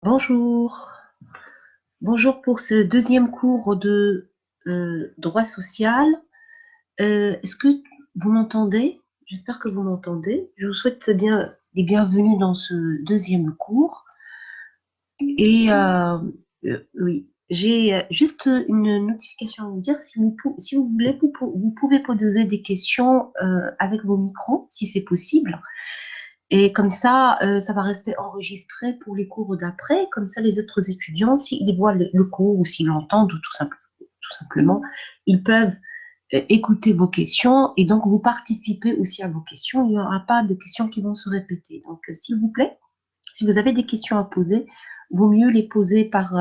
Bonjour, bonjour pour ce deuxième cours de droit social. Est-ce que vous m'entendez? J'espère que vous m'entendez. Je vous souhaite bien les bienvenus dans ce deuxième cours. Et oui, j'ai juste une notification à vous dire. Si vous voulez, vous pouvez poser des questions avec vos micros, si c'est possible. Et comme ça va rester enregistré pour les cours d'après. Comme ça, les autres étudiants, s'ils voient le cours ou s'ils l'entendent, ou tout simplement, ils peuvent écouter vos questions et donc vous participez aussi à vos questions. Il n'y aura pas de questions qui vont se répéter. Donc, s'il vous plaît, si vous avez des questions à poser, vaut mieux les poser par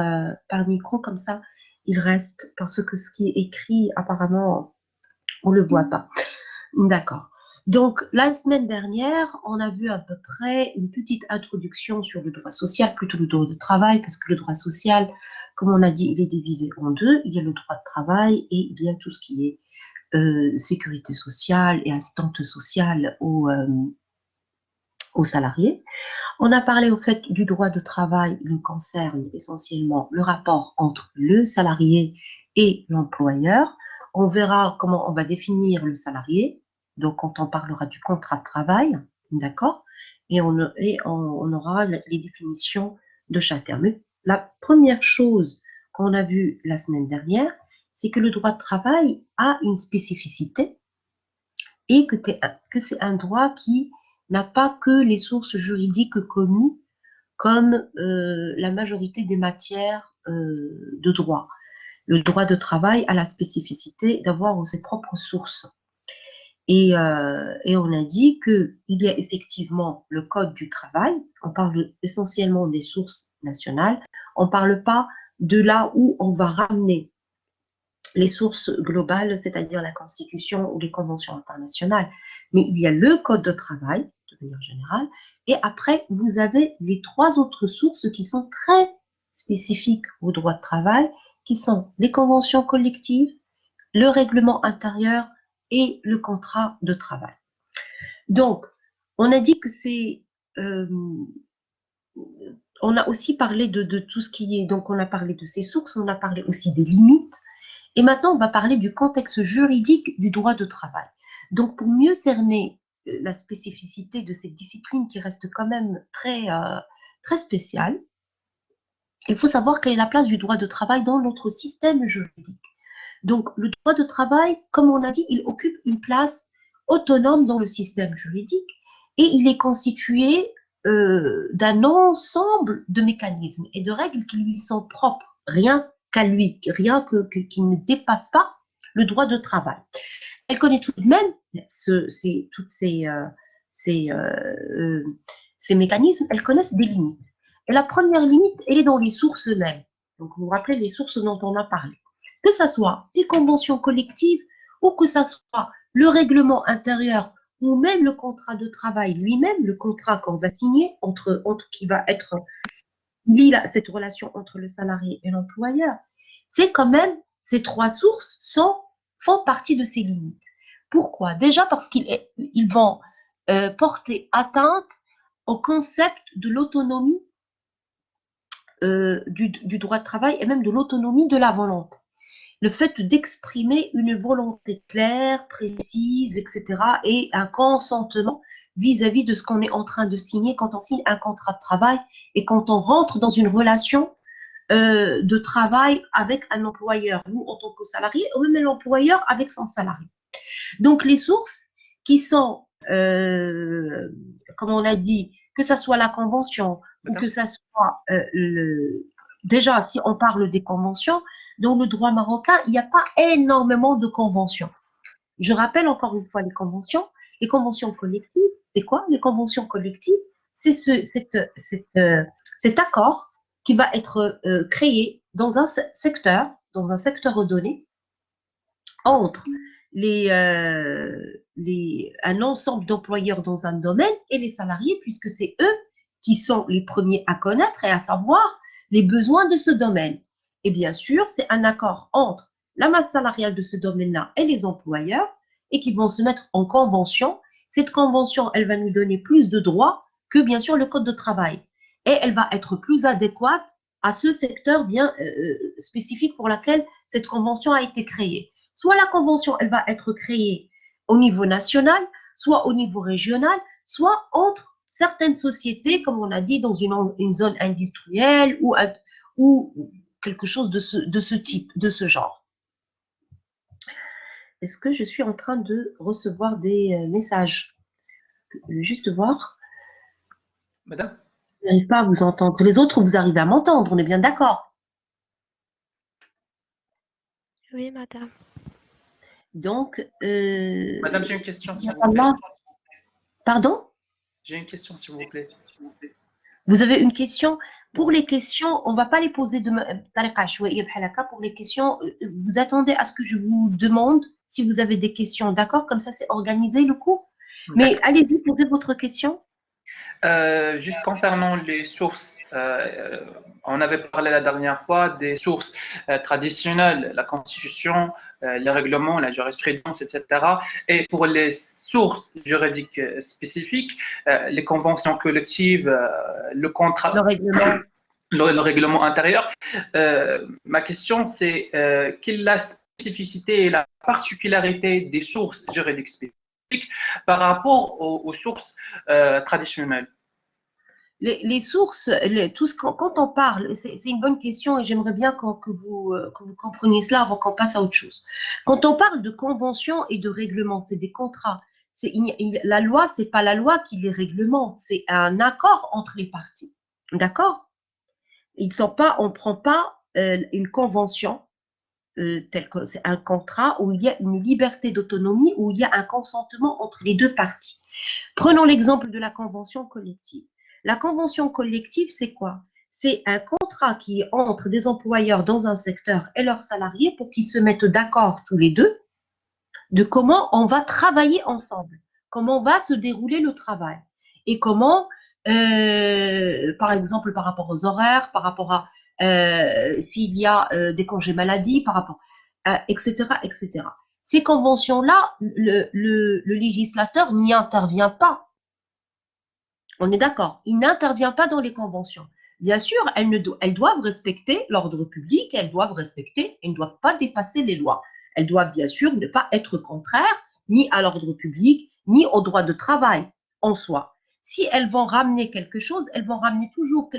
micro, comme ça, il reste, parce que ce qui est écrit, apparemment, on ne le voit pas. D'accord. Donc, la semaine dernière, on a vu à peu près une petite introduction sur le droit social, plutôt le droit de travail, parce que le droit social, comme on a dit, il est divisé en deux. Il y a le droit de travail et il y a tout ce qui est sécurité sociale et assistante sociale aux salariés. On a parlé au fait du droit de travail, il concerne essentiellement le rapport entre le salarié et l'employeur. On verra comment on va définir le salarié, donc quand on parlera du contrat de travail, d'accord, et on aura les définitions de chacun. Mais la première chose qu'on a vue la semaine dernière, c'est que le droit de travail a une spécificité et que c'est un droit qui n'a pas que les sources juridiques connues comme la majorité des matières de droit. Le droit de travail a la spécificité d'avoir ses propres sources. Et on a dit qu'il y a effectivement le Code du travail, on parle essentiellement des sources nationales, on ne parle pas de là où on va ramener les sources globales, c'est-à-dire la Constitution ou les conventions internationales. Mais il y a le Code de travail, de manière générale, et après, vous avez les trois autres sources qui sont très spécifiques au droit de travail, qui sont les conventions collectives, le règlement intérieur et le contrat de travail. Donc, on a dit que c'est... on a aussi parlé de tout ce qui est... Donc, on a parlé de ces sources, on a parlé aussi des limites, et maintenant, on va parler du contexte juridique du droit de travail. Donc, pour mieux cerner la spécificité de cette discipline qui reste quand même très spéciale, il faut savoir quelle est la place du droit de travail dans notre système juridique. Donc, le droit de travail, comme on a dit, il occupe une place autonome dans le système juridique et il est constitué d'un ensemble de mécanismes et de règles qui lui sont propres, rien qu'à lui, rien qui ne dépasse pas le droit de travail. Elle connaît tout de même toutes ces mécanismes, elles connaissent des limites. Et la première limite, elle est dans les sources mêmes. Donc, vous vous rappelez les sources dont on a parlé. Que ce soit les conventions collectives ou que ce soit le règlement intérieur ou même le contrat de travail lui-même, le contrat qu'on va signer qui va être lié à cette relation entre le salarié et l'employeur, c'est quand même ces trois sources font partie de ces limites. Pourquoi? Déjà parce qu'ils vont porter atteinte au concept de l'autonomie du droit de travail et même de l'autonomie de la volonté. Le fait d'exprimer une volonté claire, précise, etc., et un consentement vis-à-vis de ce qu'on est en train de signer quand on signe un contrat de travail et quand on rentre dans une relation de travail avec un employeur, nous en tant que salarié, ou même l'employeur avec son salarié. Donc les sources qui sont, comme on a dit, que ce soit la convention ou que ce soit déjà, si on parle des conventions, dans le droit marocain, il n'y a pas énormément de conventions. Je rappelle encore une fois les conventions. Les conventions collectives, c'est quoi? Les conventions collectives, c'est cet accord qui va être créé dans dans un secteur donné, entre un ensemble d'employeurs dans un domaine et les salariés, puisque c'est eux qui sont les premiers à connaître et à savoir les besoins de ce domaine. Et bien sûr, c'est un accord entre la masse salariale de ce domaine-là et les employeurs et qui vont se mettre en convention. Cette convention, elle va nous donner plus de droits que bien sûr le code de travail. et elle va être plus adéquate à ce secteur bien spécifique pour lequel cette convention a été créée. Soit la convention, elle va être créée au niveau national, soit au niveau régional, soit entre certaines sociétés, comme on a dit, dans une zone industrielle ou quelque chose de ce type, de ce genre. Est-ce que je suis en train de recevoir des messages? Juste voir. Madame? Je n'arrive pas à vous entendre. Les autres, vous arrivez à m'entendre, on est bien d'accord? Oui, madame. Donc, Madame, j'ai une question, s'il vous plaît. Pardon? J'ai une question, s'il vous plaît. Vous avez une question? Pour les questions, on ne va pas les poser de tariqa shouaiya bhal haka. Pour les questions, vous attendez à ce que je vous demande si vous avez des questions, d'accord? Comme ça, c'est organisé le cours. Mais allez-y, posez votre question. Juste concernant les sources, on avait parlé la dernière fois des sources traditionnelles, la Constitution, les règlements, la jurisprudence, etc. Et pour les sources juridiques spécifiques, les conventions collectives, le contrat, Le règlement. le règlement intérieur. Ma question, c'est quelle est la spécificité et la particularité des sources juridiques spécifiques par rapport aux sources traditionnelles? Les sources, quand on parle, c'est une bonne question et j'aimerais bien que vous compreniez cela avant qu'on passe à autre chose. Quand on parle de conventions et de règlements, c'est des contrats. La loi, c'est pas la loi qui les réglemente, c'est un accord entre les parties. D'accord? On ne prend pas une convention telle que c'est un contrat où il y a une liberté d'autonomie, où il y a un consentement entre les deux parties. Prenons l'exemple de la convention collective. La convention collective, c'est quoi? C'est un contrat qui est entre des employeurs dans un secteur et leurs salariés pour qu'ils se mettent d'accord tous les deux de comment on va travailler ensemble, comment va se dérouler le travail et comment, par exemple, par rapport aux horaires, par rapport à s'il y a des congés maladie, par rapport, etc., etc. Ces conventions-là, le législateur n'y intervient pas. On est d'accord, il n'intervient pas dans les conventions. Bien sûr, elles doivent respecter l'ordre public, elles ne doivent pas dépasser les lois. Elles doivent bien sûr ne pas être contraires ni à l'ordre public, ni au droit de travail en soi. Si elles vont ramener quelque chose, elles vont ramener toujours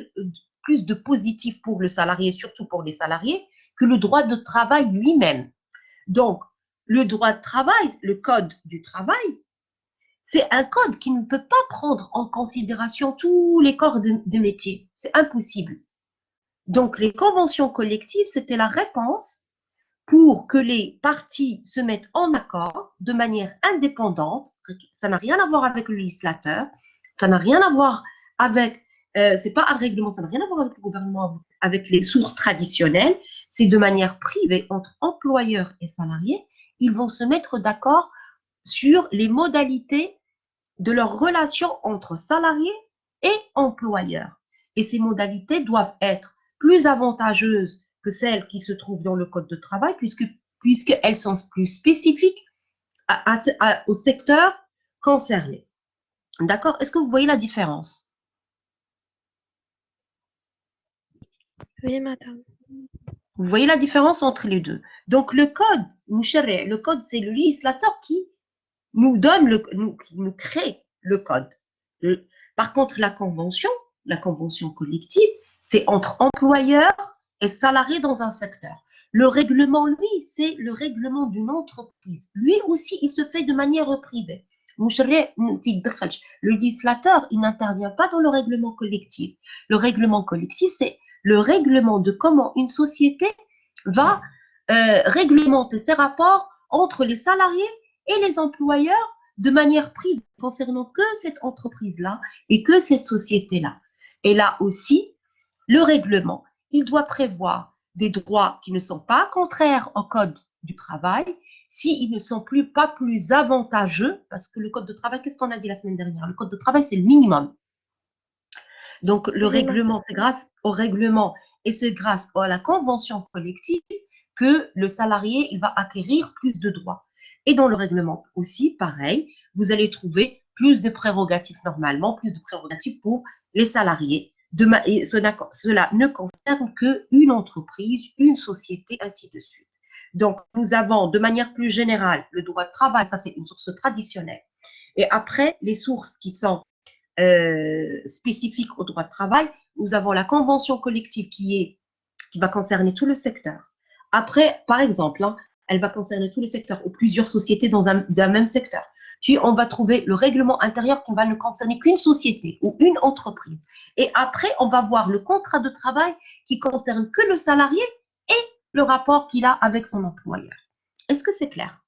plus de positif pour le salarié, surtout pour les salariés, que le droit de travail lui-même. Donc, le droit de travail, le code du travail, c'est un code qui ne peut pas prendre en considération tous les corps de métier. C'est impossible. Donc, les conventions collectives, c'était la réponse pour que les parties se mettent en accord de manière indépendante. Ça n'a rien à voir avec le législateur, ça n'a rien à voir avec, c'est pas un règlement, ça n'a rien à voir avec le gouvernement, avec les sources traditionnelles. C'est de manière privée entre employeurs et salariés. Ils vont se mettre d'accord sur les modalités de leur relation entre salariés et employeurs. Et ces modalités doivent être plus avantageuses que celles qui se trouvent dans le Code de travail, puisqu'elles sont plus spécifiques au secteur concerné. D'accord? Est-ce que vous voyez la différence? Oui, madame. Vous voyez la différence entre les deux. Donc, le code, c'est le législateur qui nous qui nous crée le code. Par contre, la convention collective, c'est entre employeurs et salariés dans un secteur. Le règlement, lui, c'est le règlement d'une entreprise. Lui aussi, il se fait de manière privée. Le législateur, il n'intervient pas dans le règlement collectif. Le règlement collectif, c'est le règlement de comment une société va réglementer ses rapports entre les salariés et les employeurs de manière privée concernant que cette entreprise-là et que cette société-là. Et là aussi, le règlement, il doit prévoir des droits qui ne sont pas contraires au code du travail, s'ils ne sont pas plus avantageux, parce que le code de travail, qu'est-ce qu'on a dit la semaine dernière? Le code de travail, c'est le minimum. Donc, le règlement, c'est grâce au règlement et c'est grâce à la convention collective que le salarié, il va acquérir plus de droits. Et dans le règlement aussi, pareil, vous allez trouver plus de prérogatives normalement, plus de prérogatives pour les salariés Et cela ne concerne qu'une entreprise, une société, ainsi de suite. Donc, nous avons de manière plus générale le droit de travail, ça c'est une source traditionnelle. Et après, les sources qui sont spécifiques au droit de travail, nous avons la convention collective qui va concerner tout le secteur. Après, par exemple, hein, elle va concerner tous les secteurs ou plusieurs sociétés dans un même secteur. Puis, on va trouver le règlement intérieur qui va ne concerner qu'une société ou une entreprise. Et après, on va voir le contrat de travail qui concerne que le salarié et le rapport qu'il a avec son employeur. Est-ce que c'est clair?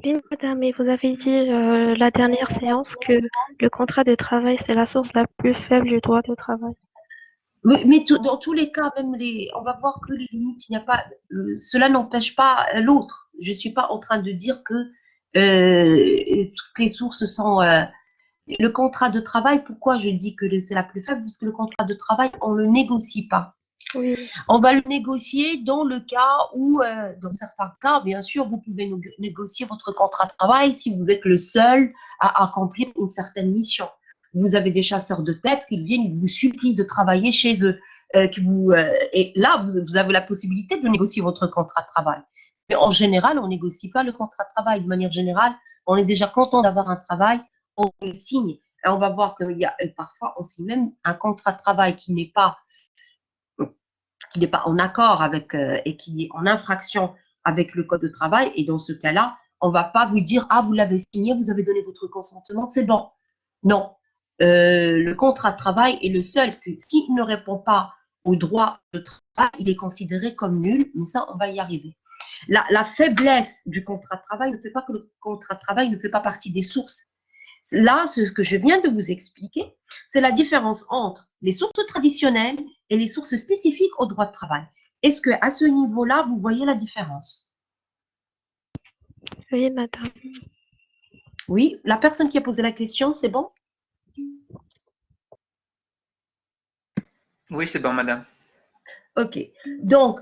Oui, madame, et vous avez dit la dernière séance que le contrat de travail, c'est la source la plus faible du droit du travail. Oui, mais dans tous les cas, même on va voir que les limites, il n'y a pas, cela n'empêche pas l'autre. Je ne suis pas en train de dire que toutes les sources sont. Le contrat de travail, pourquoi je dis que c'est la plus faible? Parce que le contrat de travail, on ne le négocie pas. Oui, On va le négocier dans le cas où, dans certains cas, bien sûr, vous pouvez négocier votre contrat de travail si vous êtes le seul à accomplir une certaine mission. Vous avez des chasseurs de tête qui viennent, ils vous supplient de travailler chez eux. Et là, vous avez la possibilité de négocier votre contrat de travail. Mais en général, on ne négocie pas le contrat de travail. De manière générale, on est déjà content d'avoir un travail, on le signe. Et on va voir qu'il y a parfois aussi même un contrat de travail qui n'est pas en accord avec et qui est en infraction avec le code de travail. Et dans ce cas-là, on ne va pas vous dire ah vous l'avez signé, vous avez donné votre consentement, c'est bon. Non, le contrat de travail est le seul que s'il ne répond pas au droit de travail, il est considéré comme nul. Mais ça, on va y arriver. La faiblesse du contrat de travail ne fait pas que le contrat de travail ne fait pas partie des sources. Là, ce que je viens de vous expliquer, c'est la différence entre les sources traditionnelles et les sources spécifiques au droit de travail. Est-ce qu'à ce niveau-là, vous voyez la différence? oui, madame. Oui, la personne qui a posé la question, c'est bon? Oui, c'est bon, madame. Ok. Donc,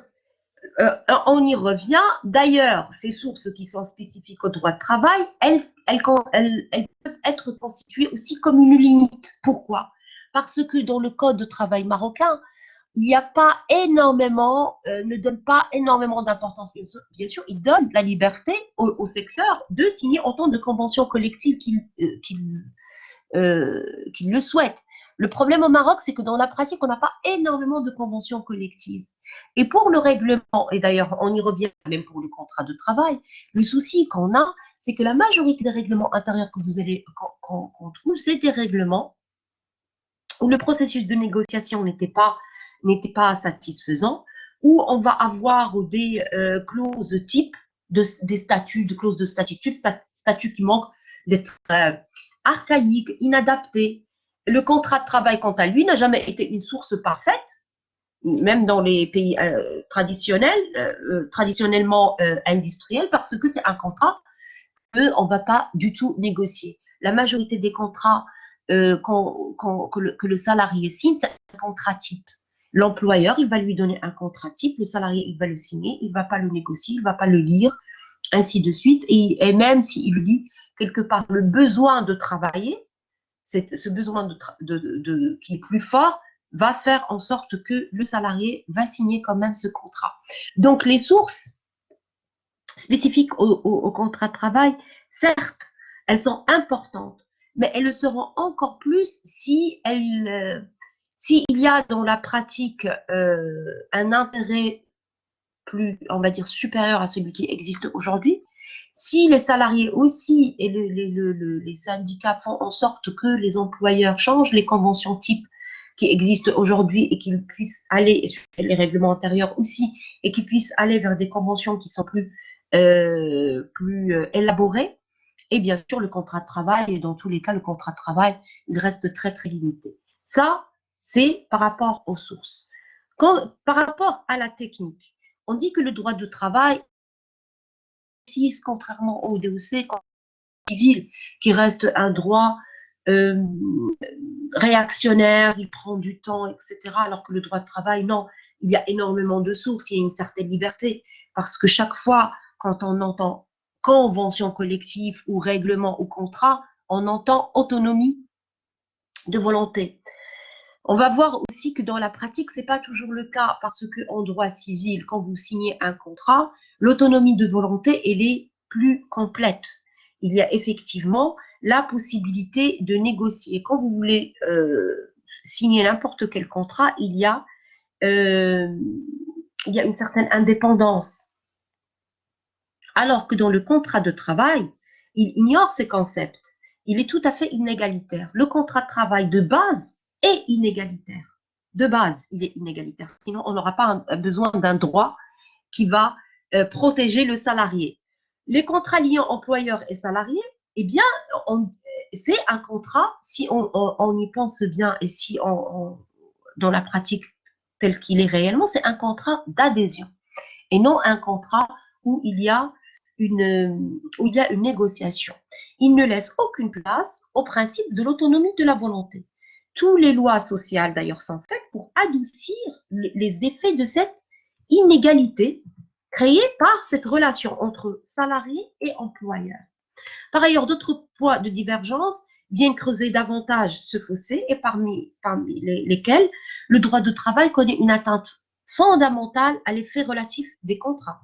on y revient. D'ailleurs, ces sources qui sont spécifiques au droit de travail, elles peuvent être constituées aussi comme une limite. Pourquoi? Parce que dans le code de travail marocain, il n'y a pas énormément, ne donne pas énormément d'importance. Bien sûr, il donne la liberté au secteur de signer autant de conventions collectives qu'il le souhaite. Le problème au Maroc, c'est que dans la pratique, on n'a pas énormément de conventions collectives. Et pour le règlement, et d'ailleurs, on y revient même pour le contrat de travail, le souci qu'on a, c'est que la majorité des règlements intérieurs que vous allez, qu'on trouve, c'est des règlements où le processus de négociation n'était pas satisfaisant, où on va avoir des clauses type, des statuts, de clauses de statut type, statuts qui manquent d'être archaïques, inadaptés. Le contrat de travail, quant à lui, n'a jamais été une source parfaite, même dans les pays traditionnellement industriels, parce que c'est un contrat qu'on ne va pas du tout négocier. La majorité des contrats que le salarié signe, c'est un contrat type. L'employeur, il va lui donner un contrat type, le salarié, il va le signer, il ne va pas le négocier, il ne va pas le lire, ainsi de suite. Et même s'il lit quelque part le besoin de travailler, ce besoin qui est plus fort, va faire en sorte que le salarié va signer quand même ce contrat. Donc, les sources spécifiques au contrat de travail, certes, elles sont importantes, mais elles le seront encore plus si s'il y a dans la pratique un intérêt plus, on va dire, supérieur à celui qui existe aujourd'hui, si les salariés aussi et les syndicats font en sorte que les employeurs changent les conventions types qui existent aujourd'hui et qu'ils puissent aller, sur les règlements antérieurs aussi, et qu'ils puissent aller vers des conventions qui sont plus élaborées, et bien sûr, le contrat de travail, et dans tous les cas, le contrat de travail, il reste très, très limité. Ça, c'est par rapport aux sources. Par rapport à la technique, on dit que le droit de travail, contrairement au DOC civil, qui reste un droit réactionnaire, il prend du temps, etc., alors que le droit de travail, non, il y a énormément de sources, il y a une certaine liberté, parce que chaque fois, quand on entend convention collective ou règlement ou contrat, on entend autonomie de volonté. On va voir aussi que dans la pratique, ce n'est pas toujours le cas parce qu'en droit civil, quand vous signez un contrat, l'autonomie de volonté, elle est plus complète. Il y a effectivement la possibilité de négocier. Quand vous voulez signer n'importe quel contrat, il y a une certaine indépendance. Alors que dans le contrat de travail, il ignore ces concepts. Il est tout à fait inégalitaire. Le contrat de travail de base est inégalitaire. De base, il est inégalitaire. Sinon, on n'aura pas besoin d'un droit qui va protéger le salarié. Les contrats liant employeur et salarié, eh bien, c'est un contrat, si on y pense bien et si dans la pratique tel qu'il est réellement, c'est un contrat d'adhésion et non un contrat où il y a une négociation. Il ne laisse aucune place au principe de l'autonomie de la volonté. Toutes les lois sociales, d'ailleurs, sont faites pour adoucir les effets de cette inégalité créée par cette relation entre salarié et employeur. Par ailleurs, d'autres points de divergence viennent creuser davantage ce fossé et parmi lesquels le droit de travail connaît une atteinte fondamentale à l'effet relatif des contrats.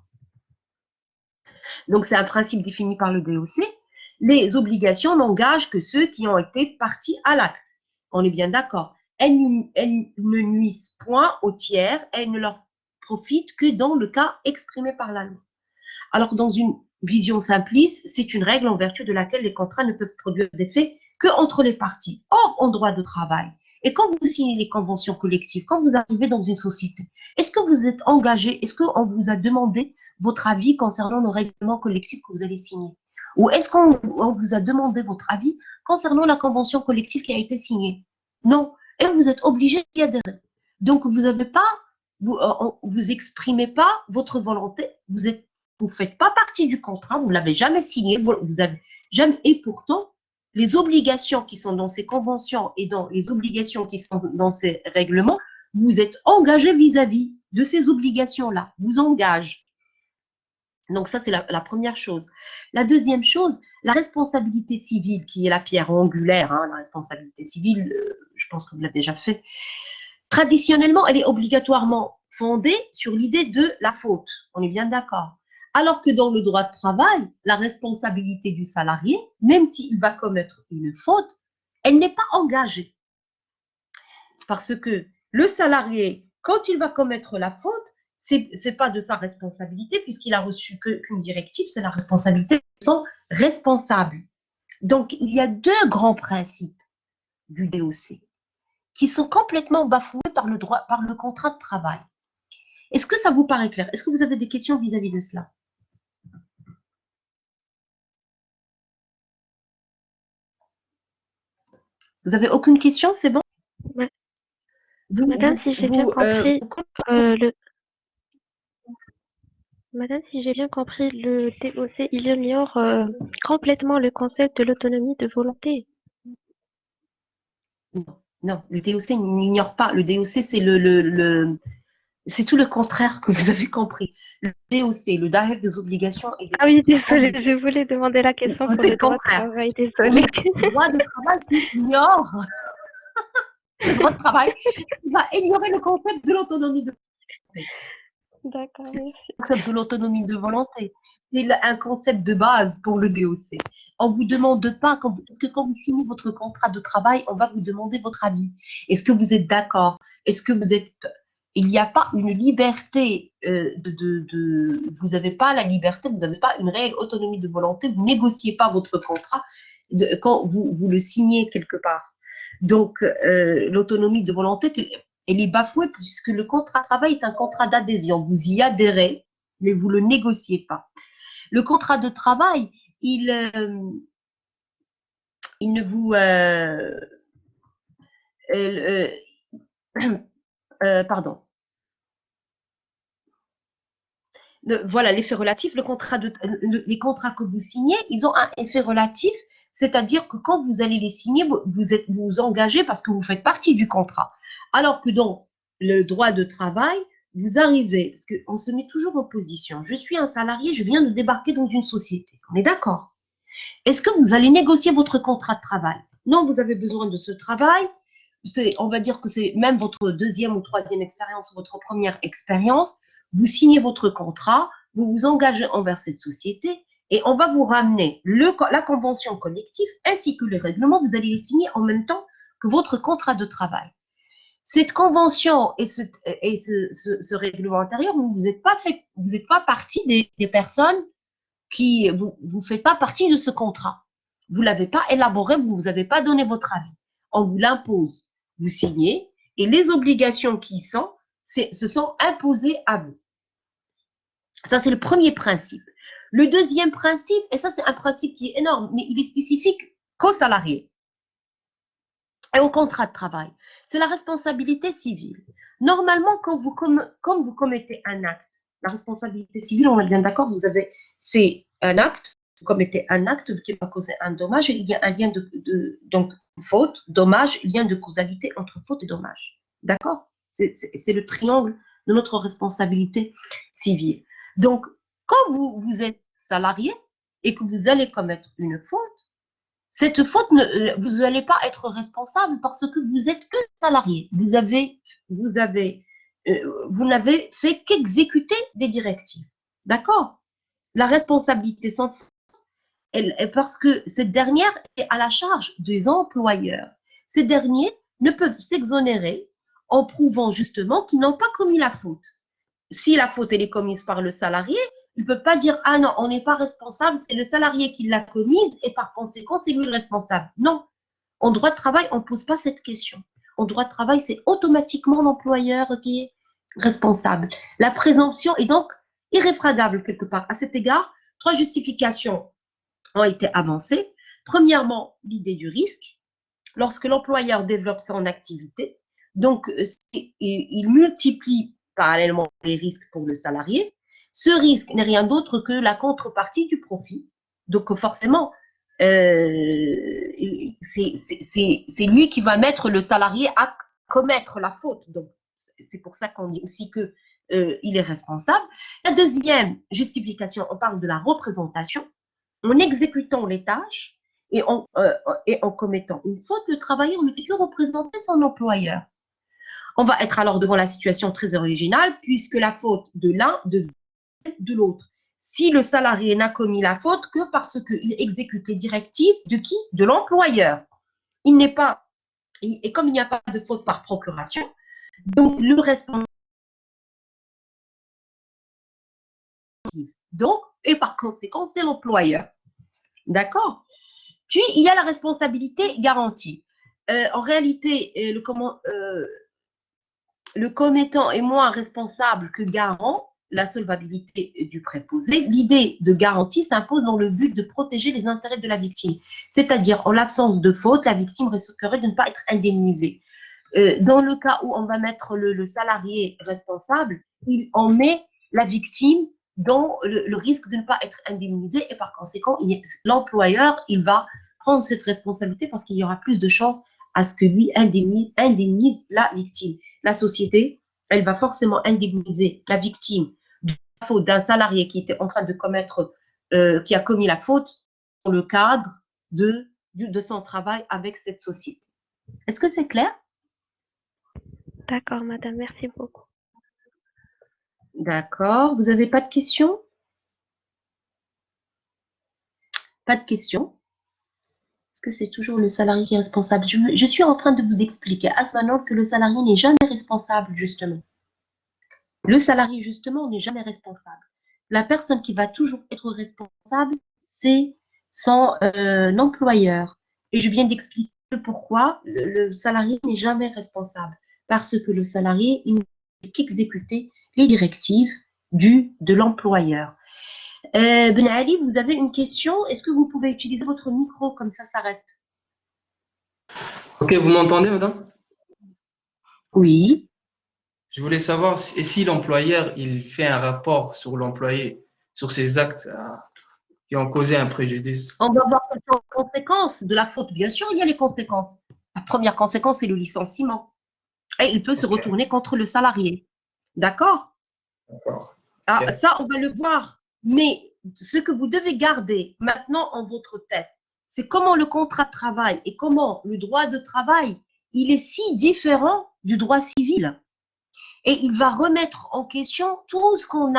Donc, c'est un principe défini par le DOC. Les obligations n'engagent que ceux qui ont été partis à l'acte. On est bien d'accord. Elles ne nuisent point aux tiers, elles ne leur profitent que dans le cas exprimé par la loi. Alors, dans une vision simpliste, c'est une règle en vertu de laquelle les contrats ne peuvent produire d'effet qu'entre les parties. Or, en droit de travail, et quand vous signez les conventions collectives, quand vous arrivez dans une société, est-ce que vous êtes engagé, est-ce qu'on vous a demandé votre avis concernant le règlement collectif que vous allez signer? Ou est-ce qu'on vous a demandé votre avis concernant la convention collective qui a été signée? Non. Et vous êtes obligé d'y adhérer. Donc, vous n'avez pas, vous exprimez pas votre volonté, vous faites pas partie du contrat, vous l'avez jamais signé, vous avez jamais, et pourtant, les obligations qui sont dans ces conventions et dans les obligations qui sont dans ces règlements, vous êtes engagé vis-à-vis de ces obligations-là, vous engage. Donc ça, c'est la première chose. La deuxième chose, la responsabilité civile, qui est la pierre angulaire, hein, la responsabilité civile, je pense que vous l'avez déjà fait. Traditionnellement, elle est obligatoirement fondée sur l'idée de la faute. On est bien d'accord. Alors que dans le droit de travail, la responsabilité du salarié, même s'il va commettre une faute, elle n'est pas engagée. Parce que le salarié, quand il va commettre la faute, c'est pas de sa responsabilité puisqu'il a reçu qu'une directive, c'est la responsabilité de son responsable. Donc, il y a deux grands principes du DOC qui sont complètement bafoués par le droit, par le contrat de travail. Est-ce que ça vous paraît clair? Est-ce que vous avez des questions vis-à-vis de cela? Vous avez aucune question, c'est bon? Ouais. Madame, si j'ai bien compris, Madame, si j'ai bien compris, le DOC, il ignore complètement le concept de l'autonomie de volonté. Non, le DOC n'ignore pas. Le DOC, c'est c'est tout le contraire que vous avez compris. Le DOC, le Direct des obligations. Ah oui, désolée, je voulais demander la question pour le droit de travail, désolée. Le droit de travail ignore. Le droit de travail va ignorer le concept de l'autonomie de volonté. D'accord, merci. Le concept de l'autonomie de volonté, c'est un concept de base pour le DOC. On ne vous demande pas, parce que quand vous signez votre contrat de travail, on va vous demander votre avis. Est-ce que vous êtes d'accord? Est-ce que vous êtes... Il n'y a pas une liberté vous n'avez pas la liberté, vous n'avez pas une réelle autonomie de volonté, vous négociez pas votre contrat quand vous le signez quelque part. Donc, l'autonomie de volonté, elle est bafouée puisque le contrat de travail est un contrat d'adhésion. Vous y adhérez, mais vous ne le négociez pas. Le contrat de travail, il ne vous... pardon. Voilà, l'effet relatif, les contrats que vous signez, ils ont un effet relatif, c'est-à-dire que quand vous allez les signer, vous engagez parce que vous faites partie du contrat. Alors que dans le droit de travail, vous arrivez, parce qu'on se met toujours en position. Je suis un salarié, je viens de débarquer dans une société. On est d'accord? Est-ce que vous allez négocier votre contrat de travail? non, vous avez besoin de ce travail. On va dire que c'est même votre deuxième ou troisième expérience, votre première expérience. Vous signez votre contrat, vous vous engagez envers cette société et on va vous ramener la convention collective ainsi que les règlements. Vous allez les signer en même temps que votre contrat de travail. Cette convention et ce règlement intérieur, vous n'êtes pas partie des personnes qui, vous faites pas partie de ce contrat. Vous l'avez pas élaboré, vous n'avez pas donné votre avis. On vous l'impose. Vous signez et les obligations qui se sont imposées à vous. Ça, c'est le premier principe. Le deuxième principe, et ça, c'est un principe qui est énorme, mais il est spécifique qu'aux salariés et au contrat de travail. C'est la responsabilité civile. Normalement, quand vous commettez un acte, la responsabilité civile, on est bien d'accord, c'est un acte, vous commettez un acte qui va causer un dommage, et il y a un lien donc faute, dommage, lien de causalité entre faute et dommage. D'accord? C'est le triangle de notre responsabilité civile. Donc, quand vous êtes salarié et que vous allez commettre une faute, cette faute, vous n'allez pas être responsable parce que vous êtes que salarié. Vous n'avez fait qu'exécuter des directives. D'accord? La responsabilité sans faute, parce que cette dernière est à la charge des employeurs. Ces derniers ne peuvent s'exonérer en prouvant justement qu'ils n'ont pas commis la faute. Si la faute elle est commise par le salarié, ils ne peuvent pas dire « Ah non, on n'est pas responsable, c'est le salarié qui l'a commise et par conséquent, c'est lui le responsable. » Non, en droit de travail, on ne pose pas cette question. En droit de travail, c'est automatiquement l'employeur qui est responsable. La présomption est donc irréfragable quelque part. À cet égard, 3 justifications ont été avancées. Premièrement, l'idée du risque. Lorsque l'employeur développe son activité, donc il multiplie parallèlement les risques pour le salarié. Ce risque n'est rien d'autre que la contrepartie du profit. Donc forcément, c'est lui qui va mettre le salarié à commettre la faute. Donc c'est pour ça qu'on dit aussi que il est responsable. La deuxième justification, on parle de la représentation. En exécutant les tâches et en commettant une faute, le travailleur ne fait que représenter son employeur. On va être alors devant la situation très originale puisque la faute de l'un devient de l'autre. Si le salarié n'a commis la faute que parce qu'il exécute les directives de qui? De l'employeur. Il n'est pas, et comme il n'y a pas de faute par procuration, donc le responsable, donc, et par conséquent, c'est l'employeur. D'accord? Puis, il y a la responsabilité garantie. En réalité, le commettant est moins responsable que garant, la solvabilité du préposé. L'idée de garantie s'impose dans le but de protéger les intérêts de la victime. C'est-à-dire, en l'absence de faute, la victime risquerait de ne pas être indemnisée. Dans le cas où on va mettre le salarié responsable, on met la victime dans le risque de ne pas être indemnisé et par conséquent, l'employeur, il va prendre cette responsabilité parce qu'il y aura plus de chances à ce que lui indemnise la victime. La société, elle va forcément indemniser la victime de la faute d'un salarié qui était en train de commettre, qui a commis la faute dans le cadre de son travail avec cette société. Est-ce que c'est clair? D'accord, madame, merci beaucoup. D'accord. Vous n'avez pas de questions? Pas de questions? Est-ce que c'est toujours le salarié qui est responsable? Je suis en train de vous expliquer à ce moment que le salarié n'est jamais responsable, justement. Le salarié, justement, n'est jamais responsable. La personne qui va toujours être responsable, c'est son employeur. Et je viens d'expliquer pourquoi le salarié n'est jamais responsable. Parce que le salarié, il ne fait qu'exécuter les directives de l'employeur. Ben Ali, vous avez une question? Est-ce que vous pouvez utiliser votre micro comme ça reste? Ok, vous m'entendez, madame? Oui. Je voulais savoir si l'employeur il fait un rapport sur l'employé, sur ses actes qui ont causé un préjudice. On va voir quelles sont les conséquences de la faute. Bien sûr, il y a les conséquences. La première conséquence, c'est le licenciement. Et il peut se retourner contre le salarié. D'accord? D'accord. Ah, ça, on va le voir. Mais ce que vous devez garder maintenant en votre tête, c'est comment le contrat de travail et comment le droit de travail, il est si différent du droit civil. Et il va remettre en question tout ce qu'on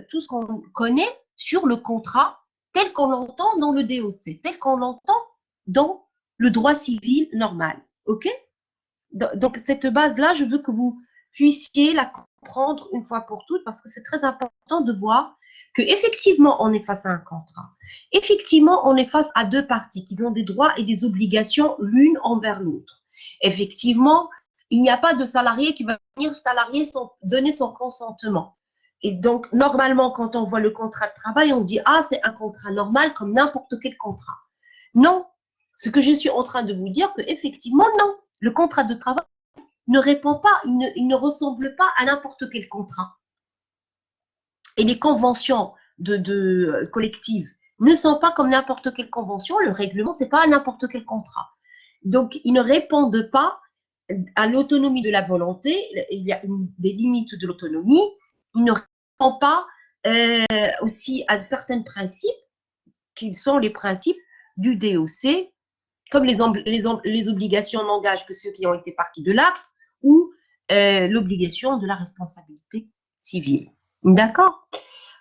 tout ce qu'on connaît sur le contrat tel qu'on l'entend dans le DOC, tel qu'on l'entend dans le droit civil normal. OK? Donc, cette base-là, je veux que vous puissiez la comprendre une fois pour toutes parce que c'est très important de voir qu'effectivement, on est face à un contrat. Effectivement, on est face à deux parties qui ont des droits et des obligations l'une envers l'autre. Effectivement, il n'y a pas de salarié qui va venir donner son consentement. Et donc, normalement, quand on voit le contrat de travail, on dit « Ah, c'est un contrat normal comme n'importe quel contrat. » Non, ce que je suis en train de vous dire, qu'effectivement, non. Le contrat de travail ne répond pas, il ne ressemble pas à n'importe quel contrat. Et les conventions collectives ne sont pas comme n'importe quelle convention. Le règlement, ce n'est pas n'importe quel contrat. Donc, ils ne répondent pas à l'autonomie de la volonté. Il y a des limites de l'autonomie. Ils ne répondent pas aussi à certains principes qui sont les principes du DOC, comme les obligations n'engagent que ceux qui ont été partie de l'acte ou l'obligation de la responsabilité civile. D'accord?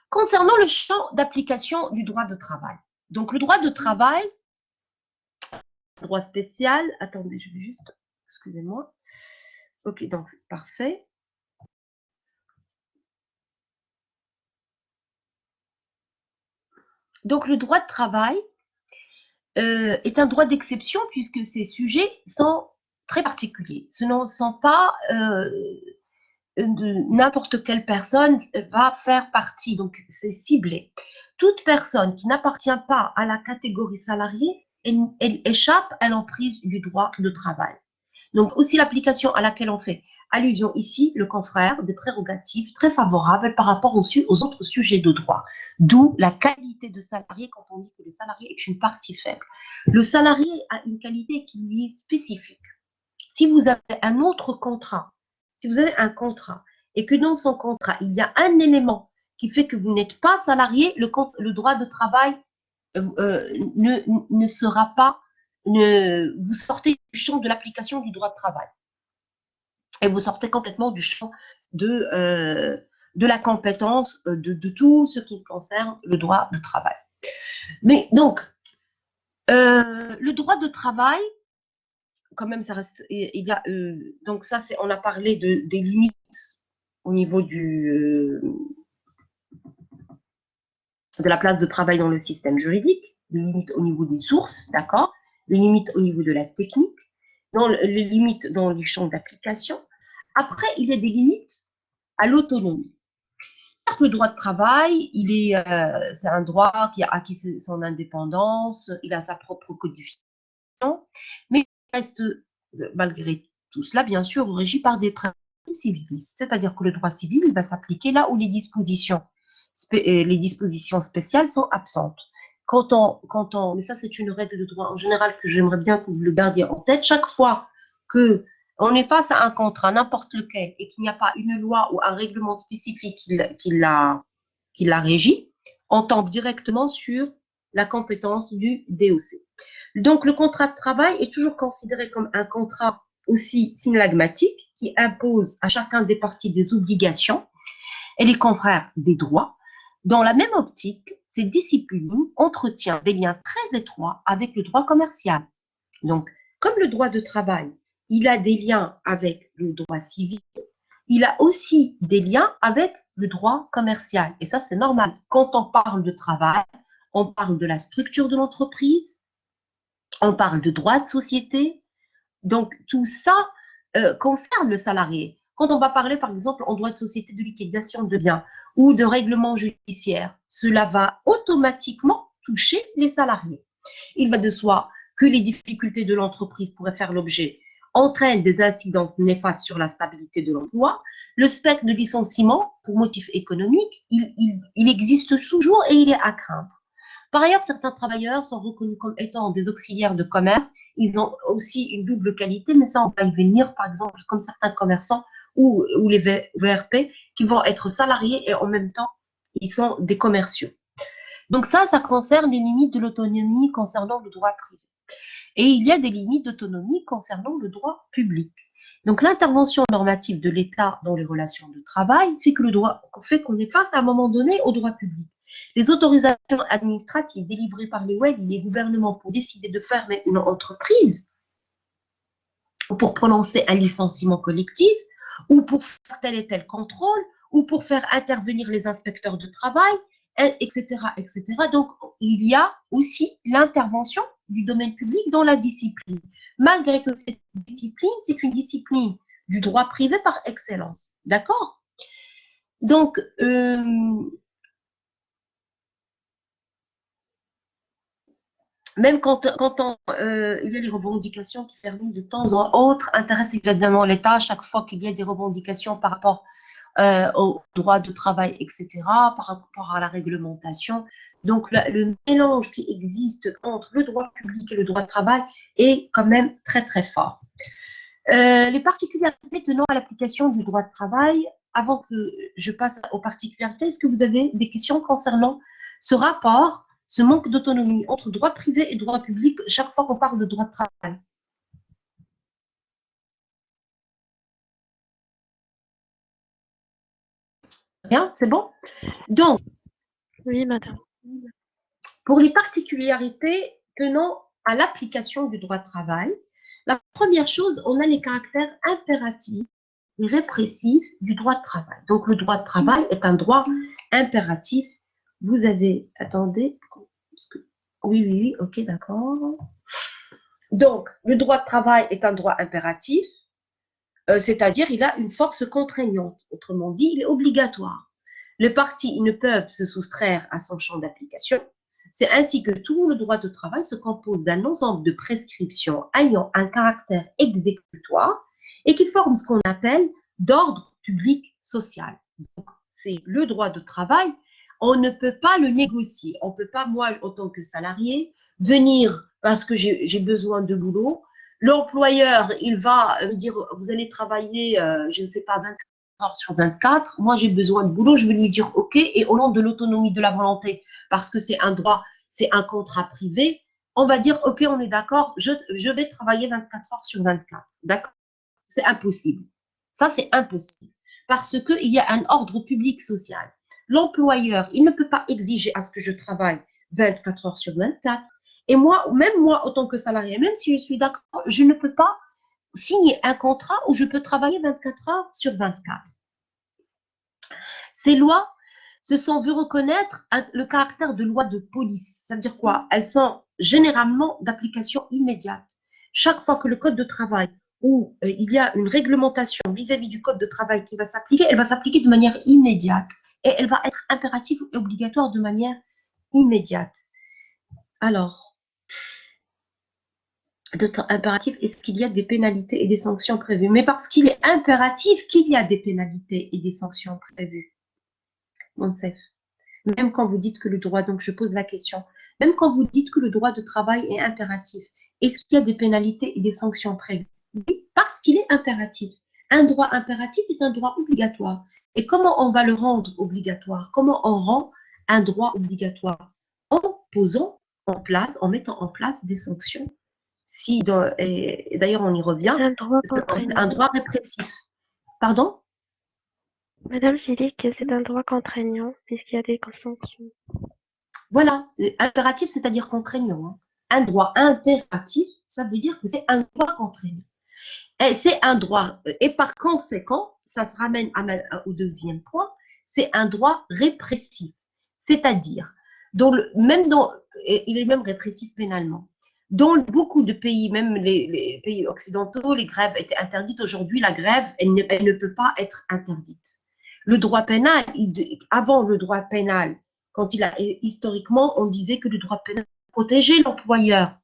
Concernant le champ d'application du droit de travail. Donc, le droit de travail, droit spécial, attendez, je vais juste, excusez-moi. Ok, donc c'est parfait. Donc, le droit de travail est un droit d'exception puisque ces sujets sont très particuliers. Ce ne sont pas n'importe quelle personne va faire partie, donc c'est ciblé. Toute personne qui n'appartient pas à la catégorie salariée, elle échappe à l'emprise du droit de travail. Donc aussi l'application à laquelle on fait allusion ici, le contraire des prérogatives très favorables par rapport aux autres sujets de droit. D'où la qualité de salarié quand on dit que le salarié est une partie faible. Le salarié a une qualité qui lui est spécifique. Si vous avez un autre contrat, si vous avez un contrat et que dans son contrat, il y a un élément qui fait que vous n'êtes pas salarié, le droit de travail ne sera pas, vous sortez du champ de l'application du droit de travail. Et vous sortez complètement du champ de la compétence de tout ce qui concerne le droit de travail. Mais donc, le droit de travail, quand même, ça reste, il y a, donc ça, on a parlé des limites au niveau de la place de travail dans le système juridique, les limites au niveau des sources, d'accord, les limites au niveau de la technique, les limites dans les champs d'application. Après, il y a des limites à l'autonomie. Le droit de travail, c'est un droit qui a acquis son indépendance, il a sa propre codification, mais il reste, malgré tout cela, bien sûr, régi par des principes civilistes. C'est-à-dire que le droit civil, il va s'appliquer là où les dispositions spéciales sont absentes. Mais ça, c'est une règle de droit en général que j'aimerais bien que vous le gardiez en tête. Chaque fois qu'on est face à un contrat, n'importe lequel, et qu'il n'y a pas une loi ou un règlement spécifique qui la régit, on tombe directement sur la compétence du DOC. Donc, le contrat de travail est toujours considéré comme un contrat aussi synalagmatique qui impose à chacun des parties des obligations et les confrères des droits. Dans la même optique, cette discipline entretient des liens très étroits avec le droit commercial. Donc, comme le droit de travail, il a des liens avec le droit civil, il a aussi des liens avec le droit commercial. Et ça, c'est normal. Quand on parle de travail, on parle de la structure de l'entreprise, on parle de droit de société. Donc, tout ça concerne le salarié. Quand on va parler, par exemple, en droit de société de liquidation de biens ou de règlement judiciaire, cela va automatiquement toucher les salariés. Il va de soi que les difficultés de l'entreprise pourraient faire l'objet entraînent des incidences néfastes sur la stabilité de l'emploi. Le spectre de licenciement pour motif économique, il existe toujours et il est à craindre. Par ailleurs, certains travailleurs sont reconnus comme étant des auxiliaires de commerce. Ils ont aussi une double qualité, mais ça, on va y venir, par exemple, comme certains commerçants ou les VRP qui vont être salariés et en même temps, ils sont des commerciaux. Donc ça concerne les limites de l'autonomie concernant le droit privé. Et il y a des limites d'autonomie concernant le droit public. Donc l'intervention normative de l'État dans les relations de travail fait qu'on est face à un moment donné au droit public. Les autorisations administratives délivrées par les WEG et les gouvernements pour décider de fermer une entreprise, ou pour prononcer un licenciement collectif, ou pour faire tel et tel contrôle, ou pour faire intervenir les inspecteurs de travail, etc., etc. Donc, il y a aussi l'intervention du domaine public dans la discipline, malgré que cette discipline, c'est une discipline du droit privé par excellence. D'accord? Donc, même quand il y a des revendications qui terminent de temps en autre, intéressent évidemment l'État à chaque fois qu'il y a des revendications par rapport au droit de travail, etc., par rapport à la réglementation. Donc, le mélange qui existe entre le droit public et le droit de travail est quand même très, très fort. Les particularités tenant à l'application du droit de travail, avant que je passe aux particularités, est-ce que vous avez des questions concernant ce rapport, ce manque d'autonomie entre droit privé et droit public chaque fois qu'on parle de droit de travail? Bien, c'est bon? Donc, Oui, madame. pour les particularités tenant à l'application du droit de travail, la première chose, on a les caractères impératifs et répressifs du droit de travail. Donc, le droit de travail est un droit impératif. Vous avez, attendez, oui, ok, d'accord. Donc, le droit de travail est un droit impératif, c'est-à-dire il a une force contraignante. Autrement dit, il est obligatoire. Les parties ne peuvent se soustraire à son champ d'application. C'est ainsi que tout le droit de travail se compose d'un ensemble de prescriptions ayant un caractère exécutoire et qui forment ce qu'on appelle d'ordre public social. Donc, c'est le droit de travail. On ne peut pas le négocier. On ne peut pas, moi, en tant que salarié, venir parce que j'ai besoin de boulot. L'employeur, il va me dire, vous allez travailler, je ne sais pas, 24 heures sur 24. Moi, j'ai besoin de boulot. Je vais lui dire, OK. Et au nom de l'autonomie de la volonté, parce que c'est un droit, c'est un contrat privé, on va dire, OK, on est d'accord, je vais travailler 24 heures sur 24. D'accord? C'est impossible. Ça, c'est impossible. Parce qu'il y a un ordre public social. L'employeur, il ne peut pas exiger à ce que je travaille 24 heures sur 24. Et moi, même moi, en tant que salarié, même si je suis d'accord, je ne peux pas signer un contrat où je peux travailler 24 heures sur 24. Ces lois se sont vues reconnaître le caractère de loi de police. Ça veut dire quoi? Elles sont généralement d'application immédiate. Chaque fois que le code de travail où il y a une réglementation vis-à-vis du code de travail qui va s'appliquer, elle va s'appliquer de manière immédiate et elle va être impérative et obligatoire de manière immédiate. Alors, impératif, est-ce qu'il y a des pénalités et des sanctions prévues? Mais parce qu'il est impératif qu'il y a des pénalités et des sanctions prévues. Monsef. Même quand vous dites que le droit, donc je pose la question, même quand vous dites que le droit de travail est impératif, est-ce qu'il y a des pénalités et des sanctions prévues? Oui, parce qu'il est impératif. Un droit impératif est un droit obligatoire. Et comment on va le rendre obligatoire? Comment on rend un droit obligatoire? En posant en place, en mettant en place des sanctions. Si et d'ailleurs on y revient, un droit répressif. Pardon? Madame, j'ai dit que c'est un droit contraignant puisqu'il y a des sanctions. Voilà, impératif, c'est-à-dire contraignant. Hein. Un droit impératif, ça veut dire que c'est un droit contraignant. Et c'est un droit, et par conséquent, ça se ramène au deuxième point, c'est un droit répressif. C'est-à-dire, il est même répressif pénalement. Dans beaucoup de pays, même les pays occidentaux, les grèves étaient interdites. Aujourd'hui, la grève, elle ne peut pas être interdite. Le droit pénal, avant le droit pénal, historiquement, on disait que le droit pénal protégeait l'employeur.